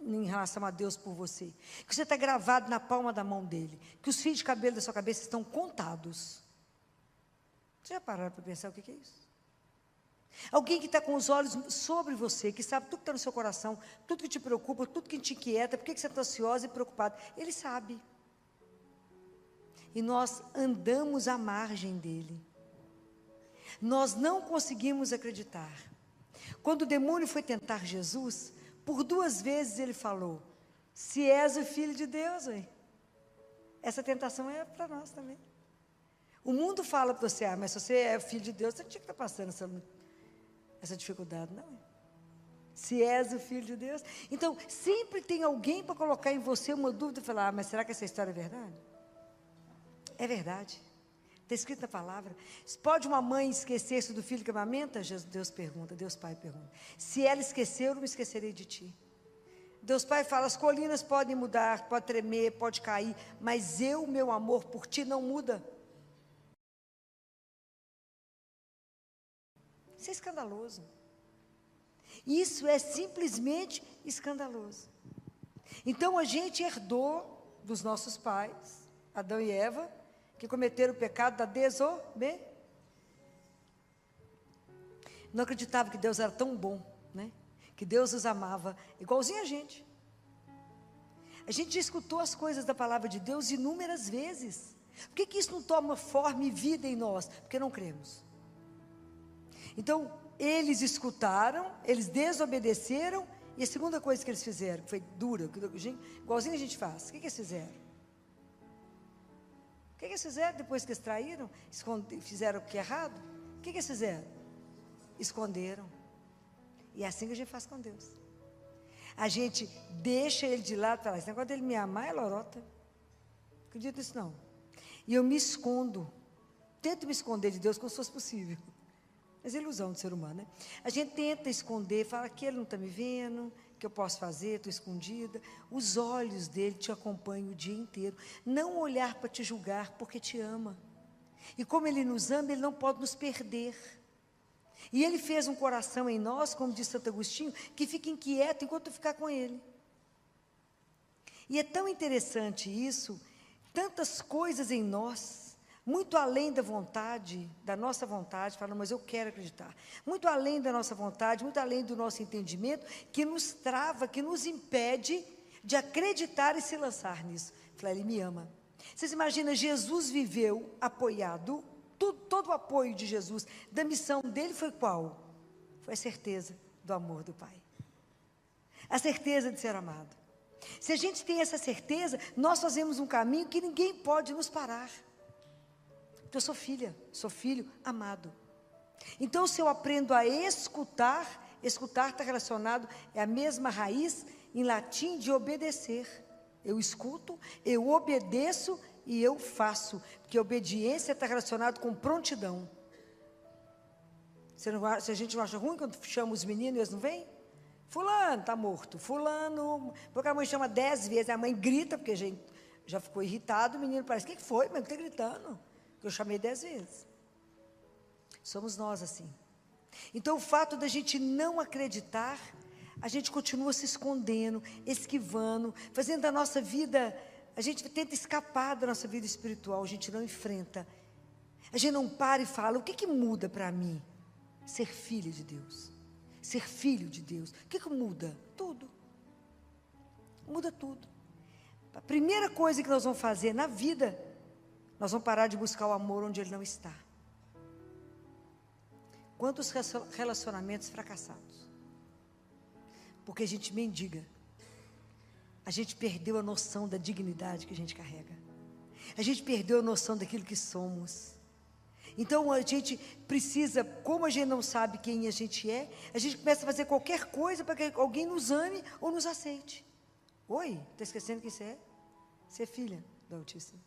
em relação a Deus por você. Que você está gravado na palma da mão dele. Que os fios de cabelo da sua cabeça estão contados. Você já pararam para pensar o que é isso? Alguém que está com os olhos sobre você, que sabe tudo que está no seu coração, tudo que te preocupa, tudo que te inquieta, por que você está ansiosa e preocupada. Ele sabe. E nós andamos à margem dele. Nós não conseguimos acreditar. Quando o demônio foi tentar Jesus, por 2 vezes ele falou: se és o Filho de Deus, hein? Essa tentação é para nós também. O mundo fala para você: mas se você é o Filho de Deus, você não tinha que estar passando essa dificuldade, não é? Se és o Filho de Deus. Então, sempre tem alguém para colocar em você uma dúvida e falar: mas será que essa história é verdade? É verdade. Está escrito na palavra. Pode uma mãe esquecer-se do filho que amamenta? Deus pergunta, Deus Pai pergunta. Se ela esqueceu, eu não me esquecerei de ti. Deus Pai fala: as colinas podem mudar, pode tremer, pode cair, mas meu amor por ti não muda. Isso é escandaloso. Isso é simplesmente escandaloso. Então a gente herdou dos nossos pais, Adão e Eva, que cometeram o pecado da desobediência. Não acreditava que Deus era tão bom, né? Que Deus os amava, igualzinho a gente. A gente já escutou as coisas da palavra de Deus inúmeras vezes. Por que isso não toma forma e vida em nós? Porque não cremos. Então, eles escutaram, eles desobedeceram, e a segunda coisa que eles fizeram, que foi dura, igualzinho a gente faz, o que eles fizeram? O que eles fizeram depois que eles traíram? Fizeram o que é errado? O que eles fizeram? Esconderam. E é assim que a gente faz com Deus. A gente deixa ele de lado e fala: esse negócio dele me amar é lorota. Não acredito nisso não. E eu me escondo. Tento me esconder de Deus como se fosse possível. Mas é ilusão do ser humano, né? A gente tenta esconder, fala que ele não está me vendo, que eu posso fazer, estou escondida. Os olhos dele te acompanham o dia inteiro. Não olhar para te julgar, porque te ama. E como ele nos ama, ele não pode nos perder. E ele fez um coração em nós, como diz Santo Agostinho, que fica inquieto enquanto ficar com ele. E é tão interessante isso, tantas coisas em nós, muito além da nossa vontade, falando: mas eu quero acreditar. Muito além da nossa vontade, muito além do nosso entendimento, que nos trava, que nos impede de acreditar e se lançar nisso. Falei: ele me ama. Vocês imaginam, Jesus viveu apoiado, todo o apoio de Jesus, da missão dele foi qual? Foi a certeza do amor do Pai. A certeza de ser amado. Se a gente tem essa certeza, nós fazemos um caminho que ninguém pode nos parar. Eu sou filha, sou filho amado. Então, se eu aprendo a escutar está relacionado, é a mesma raiz em latim de obedecer. Eu escuto, eu obedeço e eu faço. Porque obediência está relacionado com prontidão. Se a gente não acha ruim quando chama os meninos e eles não vêm? Fulano está morto, fulano... Porque a mãe chama 10 vezes, a mãe grita, porque a gente já ficou irritado, o menino parece: o que foi, mãe, que está gritando? Que eu chamei 10 vezes. Somos nós assim. Então, o fato da gente não acreditar, a gente continua se escondendo, esquivando, fazendo da nossa vida, a gente tenta escapar da nossa vida espiritual, a gente não enfrenta. A gente não para e fala: o que muda para mim? Ser filha de Deus. Ser filho de Deus. O que muda? Tudo. Muda tudo. A primeira coisa que nós vamos fazer na vida, nós vamos parar de buscar o amor onde ele não está. Quantos relacionamentos fracassados? Porque a gente mendiga. A gente perdeu a noção da dignidade que a gente carrega. A gente perdeu a noção daquilo que somos. Então a gente precisa, como a gente não sabe quem a gente é, a gente começa a fazer qualquer coisa para que alguém nos ame ou nos aceite. Oi, está esquecendo quem você é? Você é filha do Altíssimo.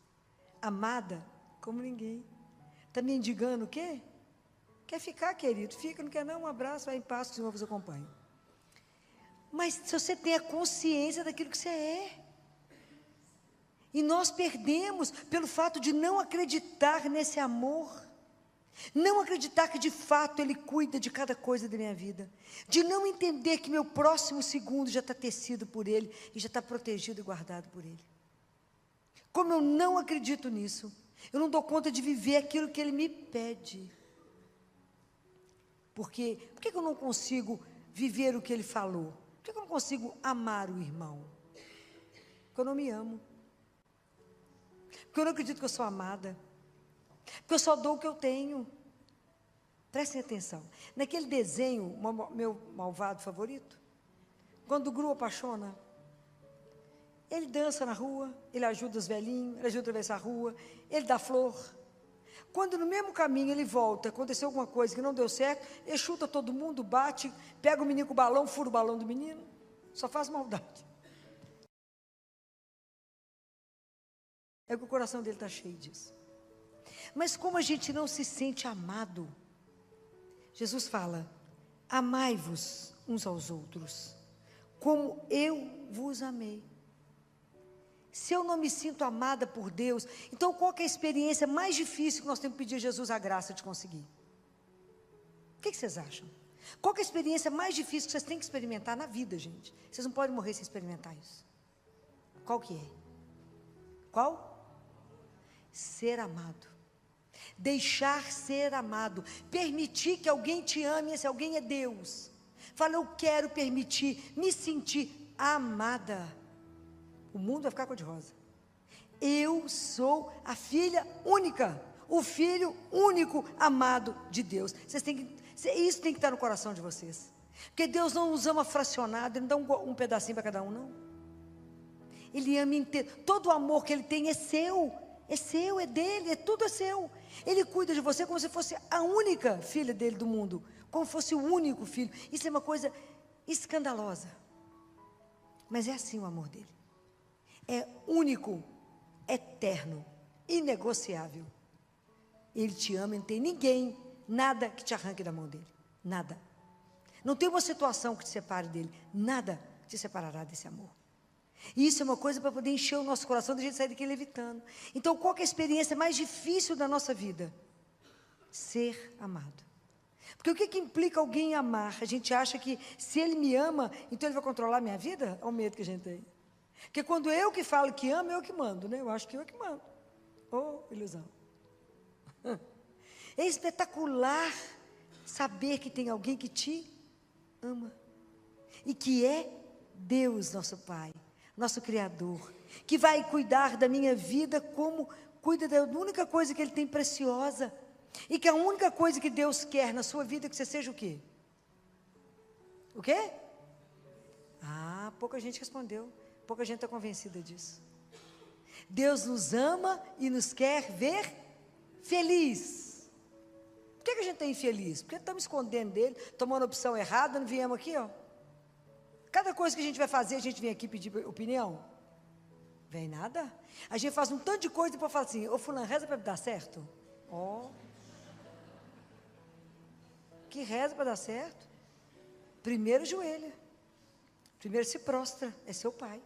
Amada como ninguém. Está mendigando o quê? Quer ficar, querido? Fica, não quer não? Um abraço, vai em paz, que o Senhor vos acompanhe. Mas se você tem a consciência daquilo que você é. E nós perdemos pelo fato de não acreditar nesse amor. Não acreditar que de fato Ele cuida de cada coisa da minha vida. De não entender que meu próximo segundo já está tecido por Ele e já está protegido e guardado por Ele. Como eu não acredito nisso, eu não dou conta de viver aquilo que Ele me pede. Por que eu não consigo viver o que Ele falou? Por que eu não consigo amar o irmão? Porque eu não me amo. Porque eu não acredito que eu sou amada. Porque eu só dou o que eu tenho. Prestem atenção. Naquele desenho, meu malvado favorito, quando o Gru apaixona, ele dança na rua, ele ajuda os velhinhos, ele ajuda a atravessar a rua, ele dá flor. Quando no mesmo caminho ele volta, aconteceu alguma coisa que não deu certo, ele chuta todo mundo, bate, pega o menino com o balão, fura o balão do menino, só faz maldade. É que o coração dele está cheio disso. Mas como a gente não se sente amado, Jesus fala, amai-vos uns aos outros, como eu vos amei. Se eu não me sinto amada por Deus, então qual que é a experiência mais difícil que nós temos que pedir a Jesus a graça de conseguir? O que vocês acham? Qual que é a experiência mais difícil que vocês têm que experimentar na vida, gente? Vocês não podem morrer sem experimentar isso. Qual que é? Qual? Ser amado. Deixar ser amado. Permitir que alguém te ame, esse alguém é Deus. Fala, eu quero permitir, me sentir amada. O mundo vai ficar cor-de-rosa. Eu sou a filha única, o filho único amado de Deus. Isso tem que estar no coração de vocês. Porque Deus não nos ama fracionado, Ele não dá um pedacinho para cada um, não. Ele ama inteiro. Todo o amor que Ele tem é seu. É seu, é dele, tudo é seu. Ele cuida de você como se fosse a única filha dele do mundo. Como se fosse o único filho. Isso é uma coisa escandalosa. Mas é assim o amor dele. É único, eterno, inegociável. Ele te ama e não tem ninguém, nada que te arranque da mão dele. Nada. Não tem uma situação que te separe dele. Nada te separará desse amor. E isso é uma coisa para poder encher o nosso coração, da gente sair daqui levitando. Então, qual que é a experiência mais difícil da nossa vida? Ser amado. Porque o que implica alguém amar? A gente acha que se ele me ama, então ele vai controlar a minha vida? É o medo que a gente tem. Porque quando eu que falo que amo, eu que mando, né? Eu acho que eu que mando. Oh, ilusão. É espetacular saber que tem alguém que te ama. E que é Deus, nosso Pai. Nosso Criador, que vai cuidar da minha vida como cuida da única coisa que Ele tem preciosa, e que a única coisa que Deus quer na sua vida é que você seja o quê? O quê? Ah, pouca gente respondeu, pouca gente está convencida disso. Deus nos ama e nos quer ver feliz. Por que a gente está infeliz? Porque estamos escondendo dele, tomando a opção errada, não viemos aqui, ó. Cada coisa que a gente vai fazer, a gente vem aqui pedir opinião. Vem nada. A gente faz um tanto de coisa e depois fala assim, ô fulano, reza para dar certo? Ó. Que reza para dar certo? Primeiro joelha. Primeiro se prostra, é seu pai.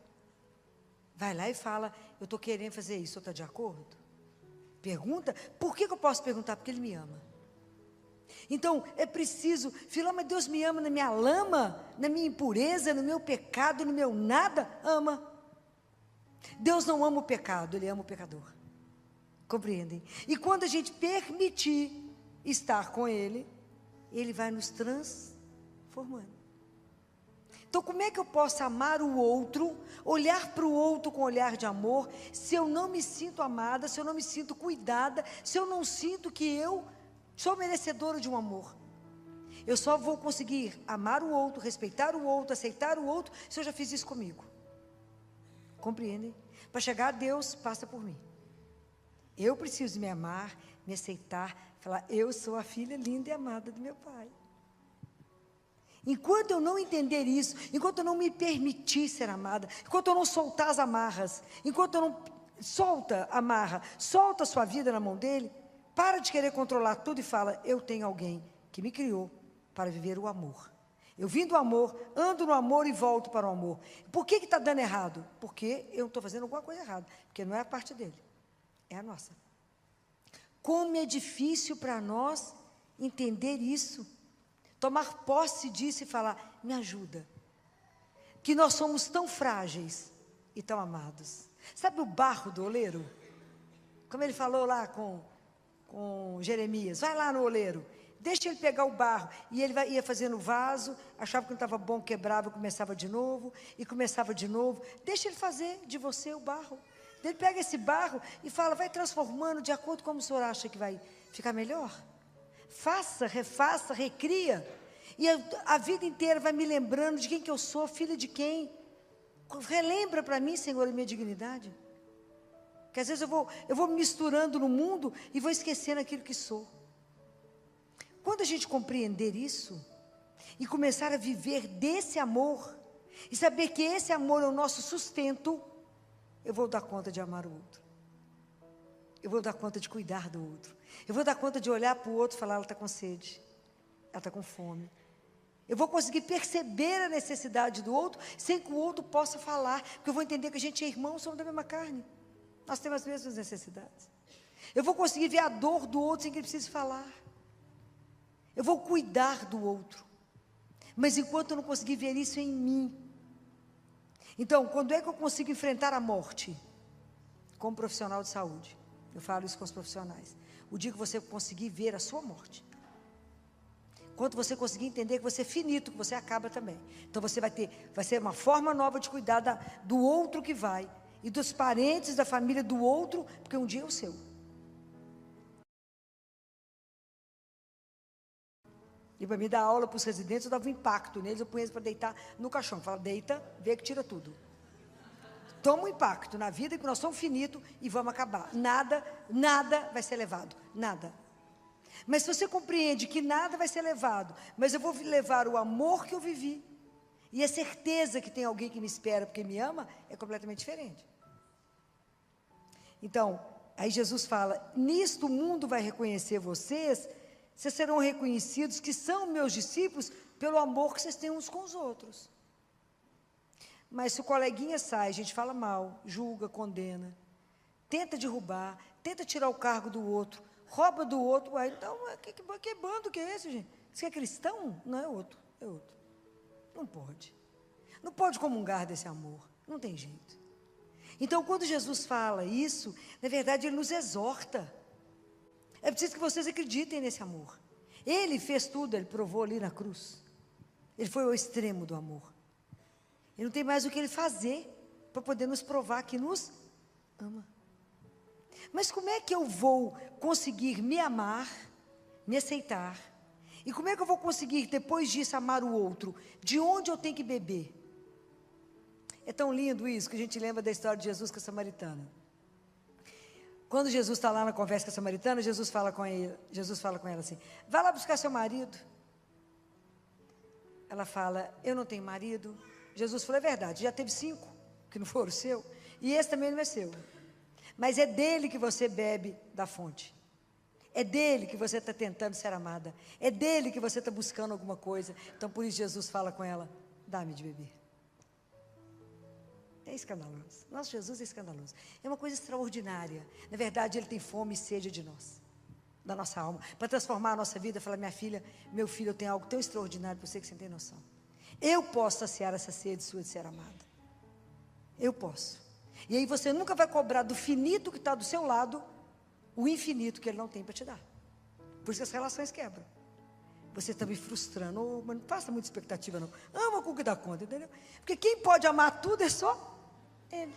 Vai lá e fala, eu estou querendo fazer isso, está de acordo? Pergunta, por que eu posso perguntar? Porque Ele me ama. Então, é preciso, filho, mas Deus me ama na minha lama, na minha impureza, no meu pecado, no meu nada, ama. Deus não ama o pecado, Ele ama o pecador. Compreendem? E quando a gente permitir estar com Ele, Ele vai nos transformando. Então, como é que eu posso amar o outro, olhar para o outro com olhar de amor, se eu não me sinto amada, se eu não me sinto cuidada, se eu não sinto que eu sou merecedora de um amor? Eu só vou conseguir amar o outro, respeitar o outro, aceitar o outro, se eu já fiz isso comigo. Compreendem? Para chegar a Deus, passa por mim. Eu preciso me amar, me aceitar, falar, eu sou a filha linda e amada do meu Pai. Enquanto eu não entender isso, enquanto eu não me permitir ser amada, enquanto eu não soltar as amarras, enquanto eu não solta a amarra, solta a sua vida na mão dele, para de querer controlar tudo e fala, eu tenho alguém que me criou para viver o amor. Eu vim do amor, ando no amor e volto para o amor. Por que está dando errado? Porque eu estou fazendo alguma coisa errada. Porque não é a parte dele, é a nossa. Como é difícil para nós entender isso, tomar posse disso e falar, me ajuda. Que nós somos tão frágeis e tão amados. Sabe o barro do oleiro? Como ele falou lá com Jeremias, vai lá no oleiro, deixa ele pegar o barro, e ele ia fazendo o vaso, achava que não estava bom, quebrava, começava de novo, deixa ele fazer de você o barro. Ele pega esse barro e fala, vai transformando de acordo com como o senhor acha que vai ficar melhor. Faça, refaça, recria, e a vida inteira vai me lembrando de quem que eu sou, filha de quem. Relembra para mim, Senhor, a minha dignidade. Porque às vezes eu vou me misturando no mundo e vou esquecendo aquilo que sou. Quando a gente compreender isso e começar a viver desse amor e saber que esse amor é o nosso sustento, eu vou dar conta de amar o outro. Eu vou dar conta de cuidar do outro. Eu vou dar conta de olhar para o outro e falar, ela está com sede, ela está com fome. Eu vou conseguir perceber a necessidade do outro sem que o outro possa falar, porque eu vou entender que a gente é irmão, somos da mesma carne. Nós temos as mesmas necessidades. Eu vou conseguir ver a dor do outro sem que ele precise falar. Eu vou cuidar do outro. Mas enquanto eu não conseguir ver isso em mim. Então, quando é que eu consigo enfrentar a morte? Como profissional de saúde. Eu falo isso com os profissionais. O dia que você conseguir ver a sua morte. Quando você conseguir entender que você é finito, que você acaba também. Então vai ser uma forma nova de cuidar do outro que vai. E dos parentes, da família do outro, porque um dia é o seu. E para me dar aula para os residentes, eu dava um impacto neles, eu punha eles para deitar no caixão. Eu falava, deita, vê que tira tudo. Toma um impacto na vida, que nós somos finitos e vamos acabar. Nada vai ser levado, nada. Mas se você compreende que nada vai ser levado, mas eu vou levar o amor que eu vivi, e a certeza que tem alguém que me espera porque me ama, é completamente diferente. Então, aí Jesus fala, nisto o mundo vai reconhecer vocês serão reconhecidos que são meus discípulos pelo amor que vocês têm uns com os outros. Mas se o coleguinha sai, a gente fala mal, julga, condena, tenta derrubar, tenta tirar o cargo do outro, rouba do outro, então, que bando que é esse, gente? Você é cristão? Não, é outro. Não pode. Não pode comungar desse amor, não tem jeito. Então, quando Jesus fala isso, na verdade, Ele nos exorta. É preciso que vocês acreditem nesse amor. Ele fez tudo, Ele provou ali na cruz. Ele foi ao extremo do amor. Ele não tem mais o que Ele fazer para poder nos provar que nos ama. Mas como é que eu vou conseguir me amar, me aceitar? E como é que eu vou conseguir, depois disso, amar o outro? De onde eu tenho que beber? É tão lindo isso, que a gente lembra da história de Jesus com a samaritana. Quando Jesus está lá na conversa com a samaritana, Jesus fala com ela assim, vai lá buscar seu marido. Ela fala, eu não tenho marido. Jesus falou, é verdade, já teve 5, que não foram seu, e esse também não é seu. Mas é dele que você bebe da fonte. É dele que você está tentando ser amada. É dele que você está buscando alguma coisa. Então, por isso, Jesus fala com ela, dá-me de beber. É escandaloso. Nosso Jesus é escandaloso. É uma coisa extraordinária. Na verdade, Ele tem fome e sede de nós, da nossa alma, para transformar a nossa vida. Fala, minha filha, meu filho, eu tenho algo tão extraordinário para você que você não tem noção. Eu posso saciar essa sede sua de ser amada. Eu posso. E aí você nunca vai cobrar do finito que está do seu lado, o infinito que Ele não tem para te dar. Por isso que as relações quebram. Você está me frustrando, mas não faça muita expectativa não. Ama com o que dá conta, entendeu? Porque quem pode amar tudo é só Ele.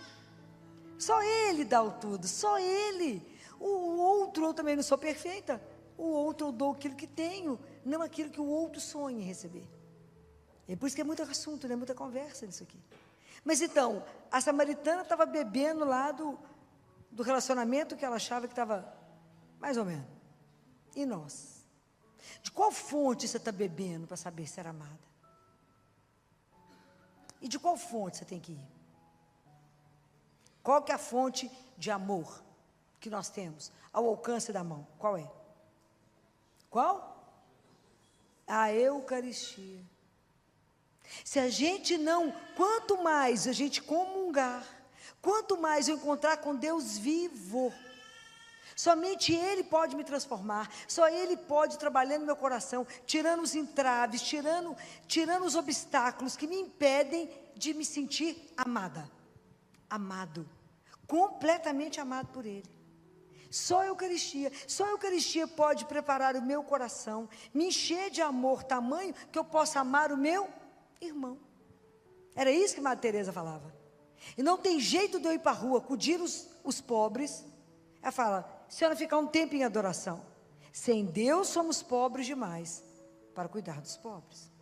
Só Ele dá o tudo, só Ele. O outro, eu também não sou perfeita. O outro eu dou aquilo que tenho, não aquilo que o outro sonha em receber. É por isso que é muito assunto, né? Muita conversa nisso aqui. Mas então, a samaritana estava bebendo lá do relacionamento que ela achava que estava mais ou menos. E nós? De qual fonte você está bebendo para saber ser amada? E de qual fonte você tem que ir? Qual que é a fonte de amor que nós temos ao alcance da mão? Qual é? Qual? A Eucaristia. Se a gente não, quanto mais a gente comungar, quanto mais eu encontrar com Deus vivo, Somente Ele pode me transformar, só Ele pode trabalhar no meu coração, tirando os entraves, tirando os obstáculos que me impedem de me sentir amada, amado, completamente amado por Ele. Só a Eucaristia pode preparar o meu coração, me encher de amor tamanho que eu possa amar o meu irmão. Era isso que Madre Teresa falava. E não tem jeito de eu ir para a rua, acudir os pobres. Ela fala, se ela ficar um tempo em adoração, sem Deus somos pobres demais para cuidar dos pobres.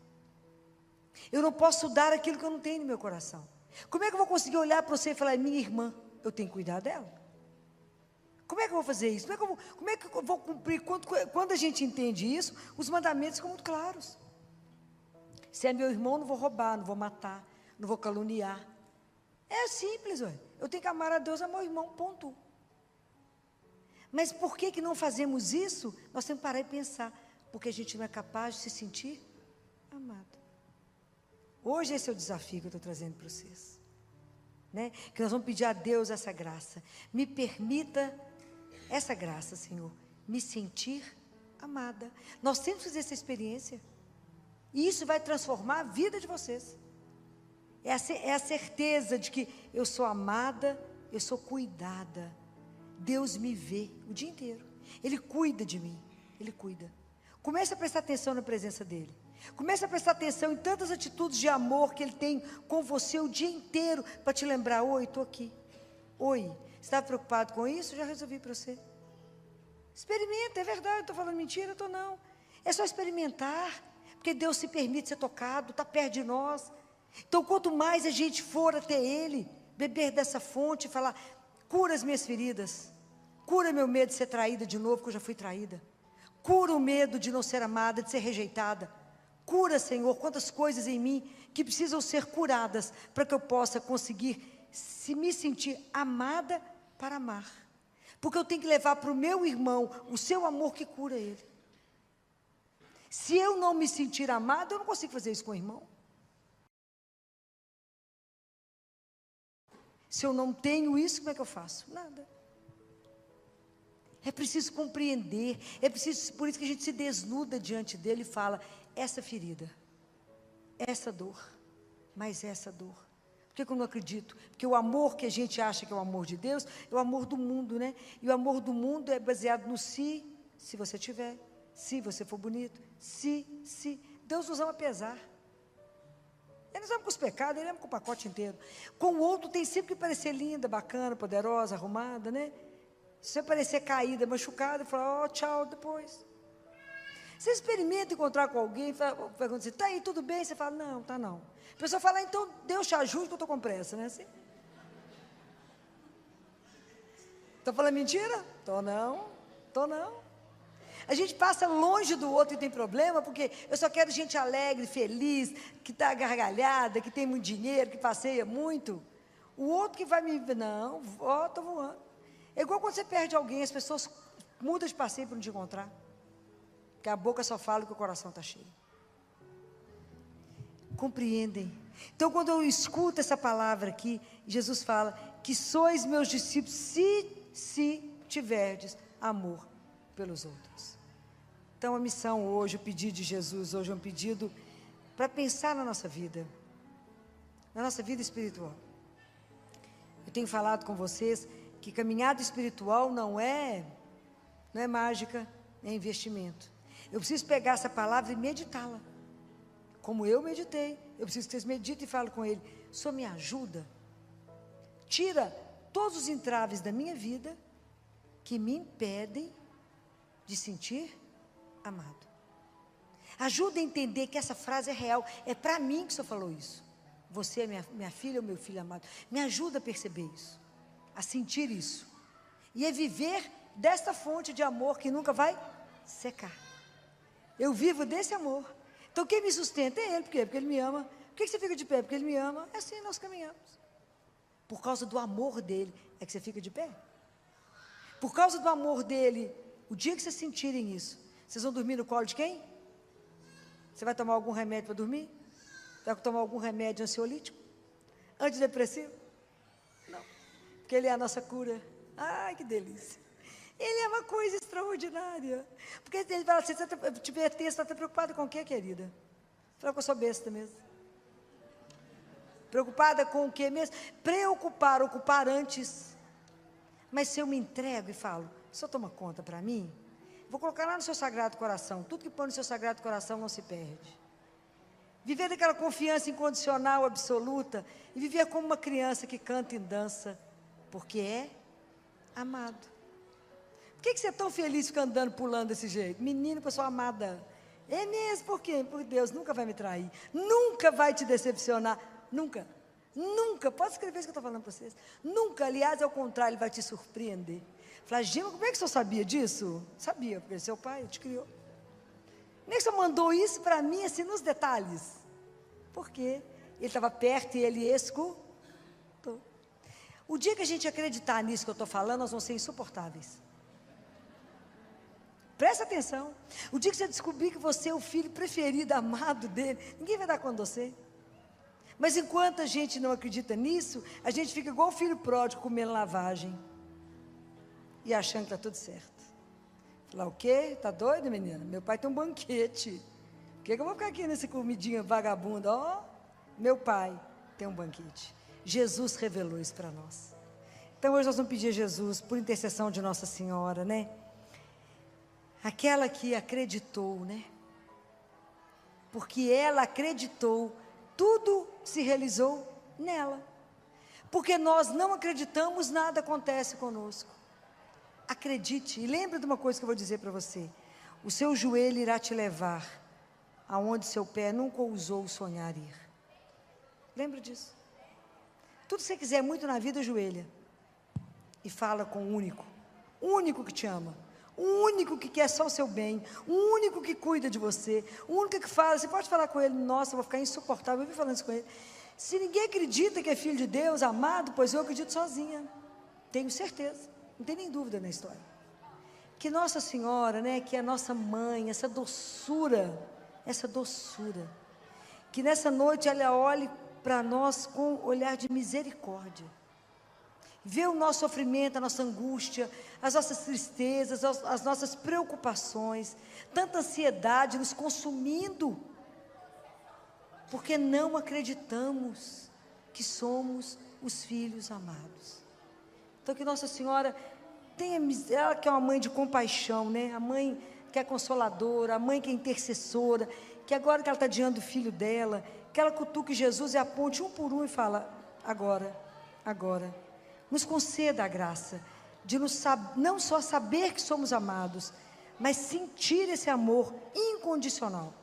Eu não posso dar aquilo que eu não tenho no meu coração. Como é que eu vou conseguir olhar para você e falar, minha irmã, eu tenho que cuidar dela? Como é que eu vou fazer isso? Como é que eu vou cumprir? Quando a gente entende isso, os mandamentos ficam muito claros. Se é meu irmão, não vou roubar, não vou matar, não vou caluniar. É simples, ué. Eu tenho que amar a Deus, amar o irmão, ponto. Mas por que não fazemos isso? Nós temos que parar e pensar. Porque a gente não é capaz de se sentir amado. Hoje esse é o desafio que eu estou trazendo para vocês. Né? Que nós vamos pedir a Deus essa graça. Me permita essa graça, Senhor, me sentir amada. Nós temos que fazer essa experiência. E isso vai transformar a vida de vocês. É a certeza de que eu sou amada, eu sou cuidada. Deus me vê o dia inteiro. Ele cuida de mim. Ele cuida. Comece a prestar atenção na presença dEle. Comece a prestar atenção em tantas atitudes de amor que Ele tem com você o dia inteiro, para te lembrar, oi, estou aqui. Oi, estava preocupado com isso? Já resolvi para você. Experimenta, é verdade, estou falando mentira? Estou não. É só experimentar, porque Deus se permite ser tocado, está perto de nós. Então quanto mais a gente for até Ele, beber dessa fonte e falar, cura as minhas feridas, cura meu medo de ser traída de novo, porque eu já fui traída. Cura o medo de não ser amada, de ser rejeitada. Cura, Senhor, quantas coisas em mim que precisam ser curadas para que eu possa conseguir me sentir amada para amar. Porque eu tenho que levar para o meu irmão o seu amor que cura ele. Se eu não me sentir amada, eu não consigo fazer isso com o irmão. Se eu não tenho isso, como é que eu faço? Nada. É preciso compreender, por isso que a gente se desnuda diante dele e fala, essa ferida, essa dor, mas essa dor. Por que eu não acredito? Porque o amor que a gente acha que é o amor de Deus, é o amor do mundo, né? E o amor do mundo é baseado no se você tiver, se você for bonito, se. Deus nos ama apesar. Ele nos ama com os pecados, Ele ama com o pacote inteiro. Com o outro tem sempre que parecer linda, bacana, poderosa, arrumada, né? Se você parecer caída, machucada, fala, ó, tchau, depois. Você experimenta encontrar com alguém, pergunta assim, tá aí, tudo bem? Você fala, não, tá não. A pessoa fala, então Deus te ajude que eu estou com pressa, né? Assim. Estou falando mentira? Estou não. A gente passa longe do outro e tem problema, porque eu só quero gente alegre, feliz, que está gargalhada, que tem muito dinheiro, que passeia muito. O outro que vai me... Não, ó, estou voando. É igual quando você perde alguém, as pessoas mudam de passeio para não te encontrar. Porque a boca só fala que o coração está cheio. Compreendem? Então quando eu escuto essa palavra aqui, Jesus fala, que sois meus discípulos, se tiverdes amor pelos outros. Então a missão hoje, o pedido de Jesus hoje é um pedido para pensar na nossa vida espiritual. Eu tenho falado com vocês que caminhada espiritual não é mágica, é investimento. Eu preciso pegar essa palavra e meditá-la. Como eu meditei, eu preciso que vocês meditem e falem com Ele, Senhor, me ajuda. Tira todos os entraves da minha vida que me impedem de sentir amado. Ajuda a entender que essa frase é real. É para mim que o Senhor falou isso. Você é minha filha ou meu filho amado. Me ajuda a perceber isso, a sentir isso. E a viver desta fonte de amor que nunca vai secar. Eu vivo desse amor. Então quem me sustenta é Ele. Por quê? Porque Ele me ama. Por que você fica de pé? Porque Ele me ama. É assim nós caminhamos. Por causa do amor dEle é que você fica de pé. Por causa do amor dEle, o dia que vocês sentirem isso, vocês vão dormir no colo de quem? Você vai tomar algum remédio para dormir? Vai tomar algum remédio ansiolítico? Antidepressivo? Não. Porque Ele é a nossa cura. Ai, que delícia. Ele é uma coisa extraordinária. Porque ele fala assim, você tiver texto, está preocupada com o quê, querida? Fala que eu sou besta mesmo. Preocupada com o quê mesmo? Preocupar, ocupar antes. Mas se eu me entrego e falo, o Senhor toma conta para mim, vou colocar lá no seu Sagrado Coração, tudo que põe no seu Sagrado Coração não se perde. Viver daquela confiança incondicional, absoluta, e viver como uma criança que canta e dança, porque é amado. Por que você é tão feliz ficando andando, pulando desse jeito? Menino, pessoa amada. É mesmo, por quê? Porque Deus nunca vai me trair, nunca vai te decepcionar, nunca, nunca, pode escrever isso que eu estou falando para vocês, nunca, aliás, ao contrário, Ele vai te surpreender. Fala, Gima, como é que o senhor sabia disso? Sabia, porque seu pai te criou. Nem que o senhor mandou isso para mim, assim, nos detalhes, porque Ele estava perto e Ele escutou. O dia que a gente acreditar nisso que eu estou falando, nós vamos ser insuportáveis. Presta atenção. O dia que você descobrir que você é o filho preferido, amado dele, ninguém vai dar conta de você. Mas enquanto a gente não acredita nisso, a gente fica igual o filho pródigo comendo lavagem e achando que está tudo certo. Falar, o quê? Está doido, menina? Meu pai tem um banquete. Por que eu vou ficar aqui nessa comidinha vagabunda? Ó, meu pai tem um banquete. Jesus revelou isso para nós. Então hoje nós vamos pedir a Jesus, por intercessão de Nossa Senhora, né? Aquela que acreditou, né? Porque ela acreditou, tudo se realizou nela. Porque nós não acreditamos, nada acontece conosco. Acredite, e lembre de uma coisa que eu vou dizer para você. O seu joelho irá te levar aonde seu pé nunca ousou sonhar ir. Lembra disso? Tudo que você quiser muito na vida, ajoelha. E fala com o único que te ama. O único que quer só o seu bem, o único que cuida de você, o único que fala, você pode falar com ele, nossa, eu vou ficar insuportável, eu vim falando isso com ele. Se ninguém acredita que é filho de Deus, amado, pois eu acredito sozinha, tenho certeza, não tem nem dúvida na história. Que Nossa Senhora, né, que é a nossa mãe, essa doçura, que nessa noite ela olhe para nós com olhar de misericórdia. Vê o nosso sofrimento, a nossa angústia, as nossas tristezas, as nossas preocupações, tanta ansiedade nos consumindo, porque não acreditamos que somos os filhos amados. Então que Nossa Senhora tenha, ela que é uma mãe de compaixão, né? A mãe que é consoladora, a mãe que é intercessora, que agora que ela está diante do filho dela, que ela cutuque Jesus e aponte um por um e fala, agora. Nos conceda a graça de não só saber que somos amados, mas sentir esse amor incondicional,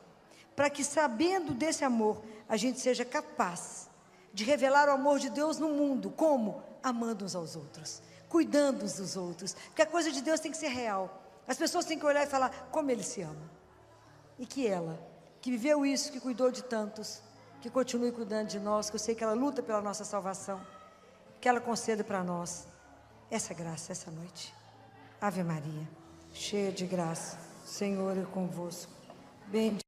para que sabendo desse amor, a gente seja capaz de revelar o amor de Deus no mundo. Como? Amando uns aos outros, cuidando uns dos outros, porque a coisa de Deus tem que ser real, as pessoas têm que olhar e falar, como Ele se ama, e que ela, que viveu isso, que cuidou de tantos, que continue cuidando de nós, que eu sei que ela luta pela nossa salvação, que ela conceda para nós essa graça, essa noite. Ave Maria, cheia de graça, Senhor é convosco, bendita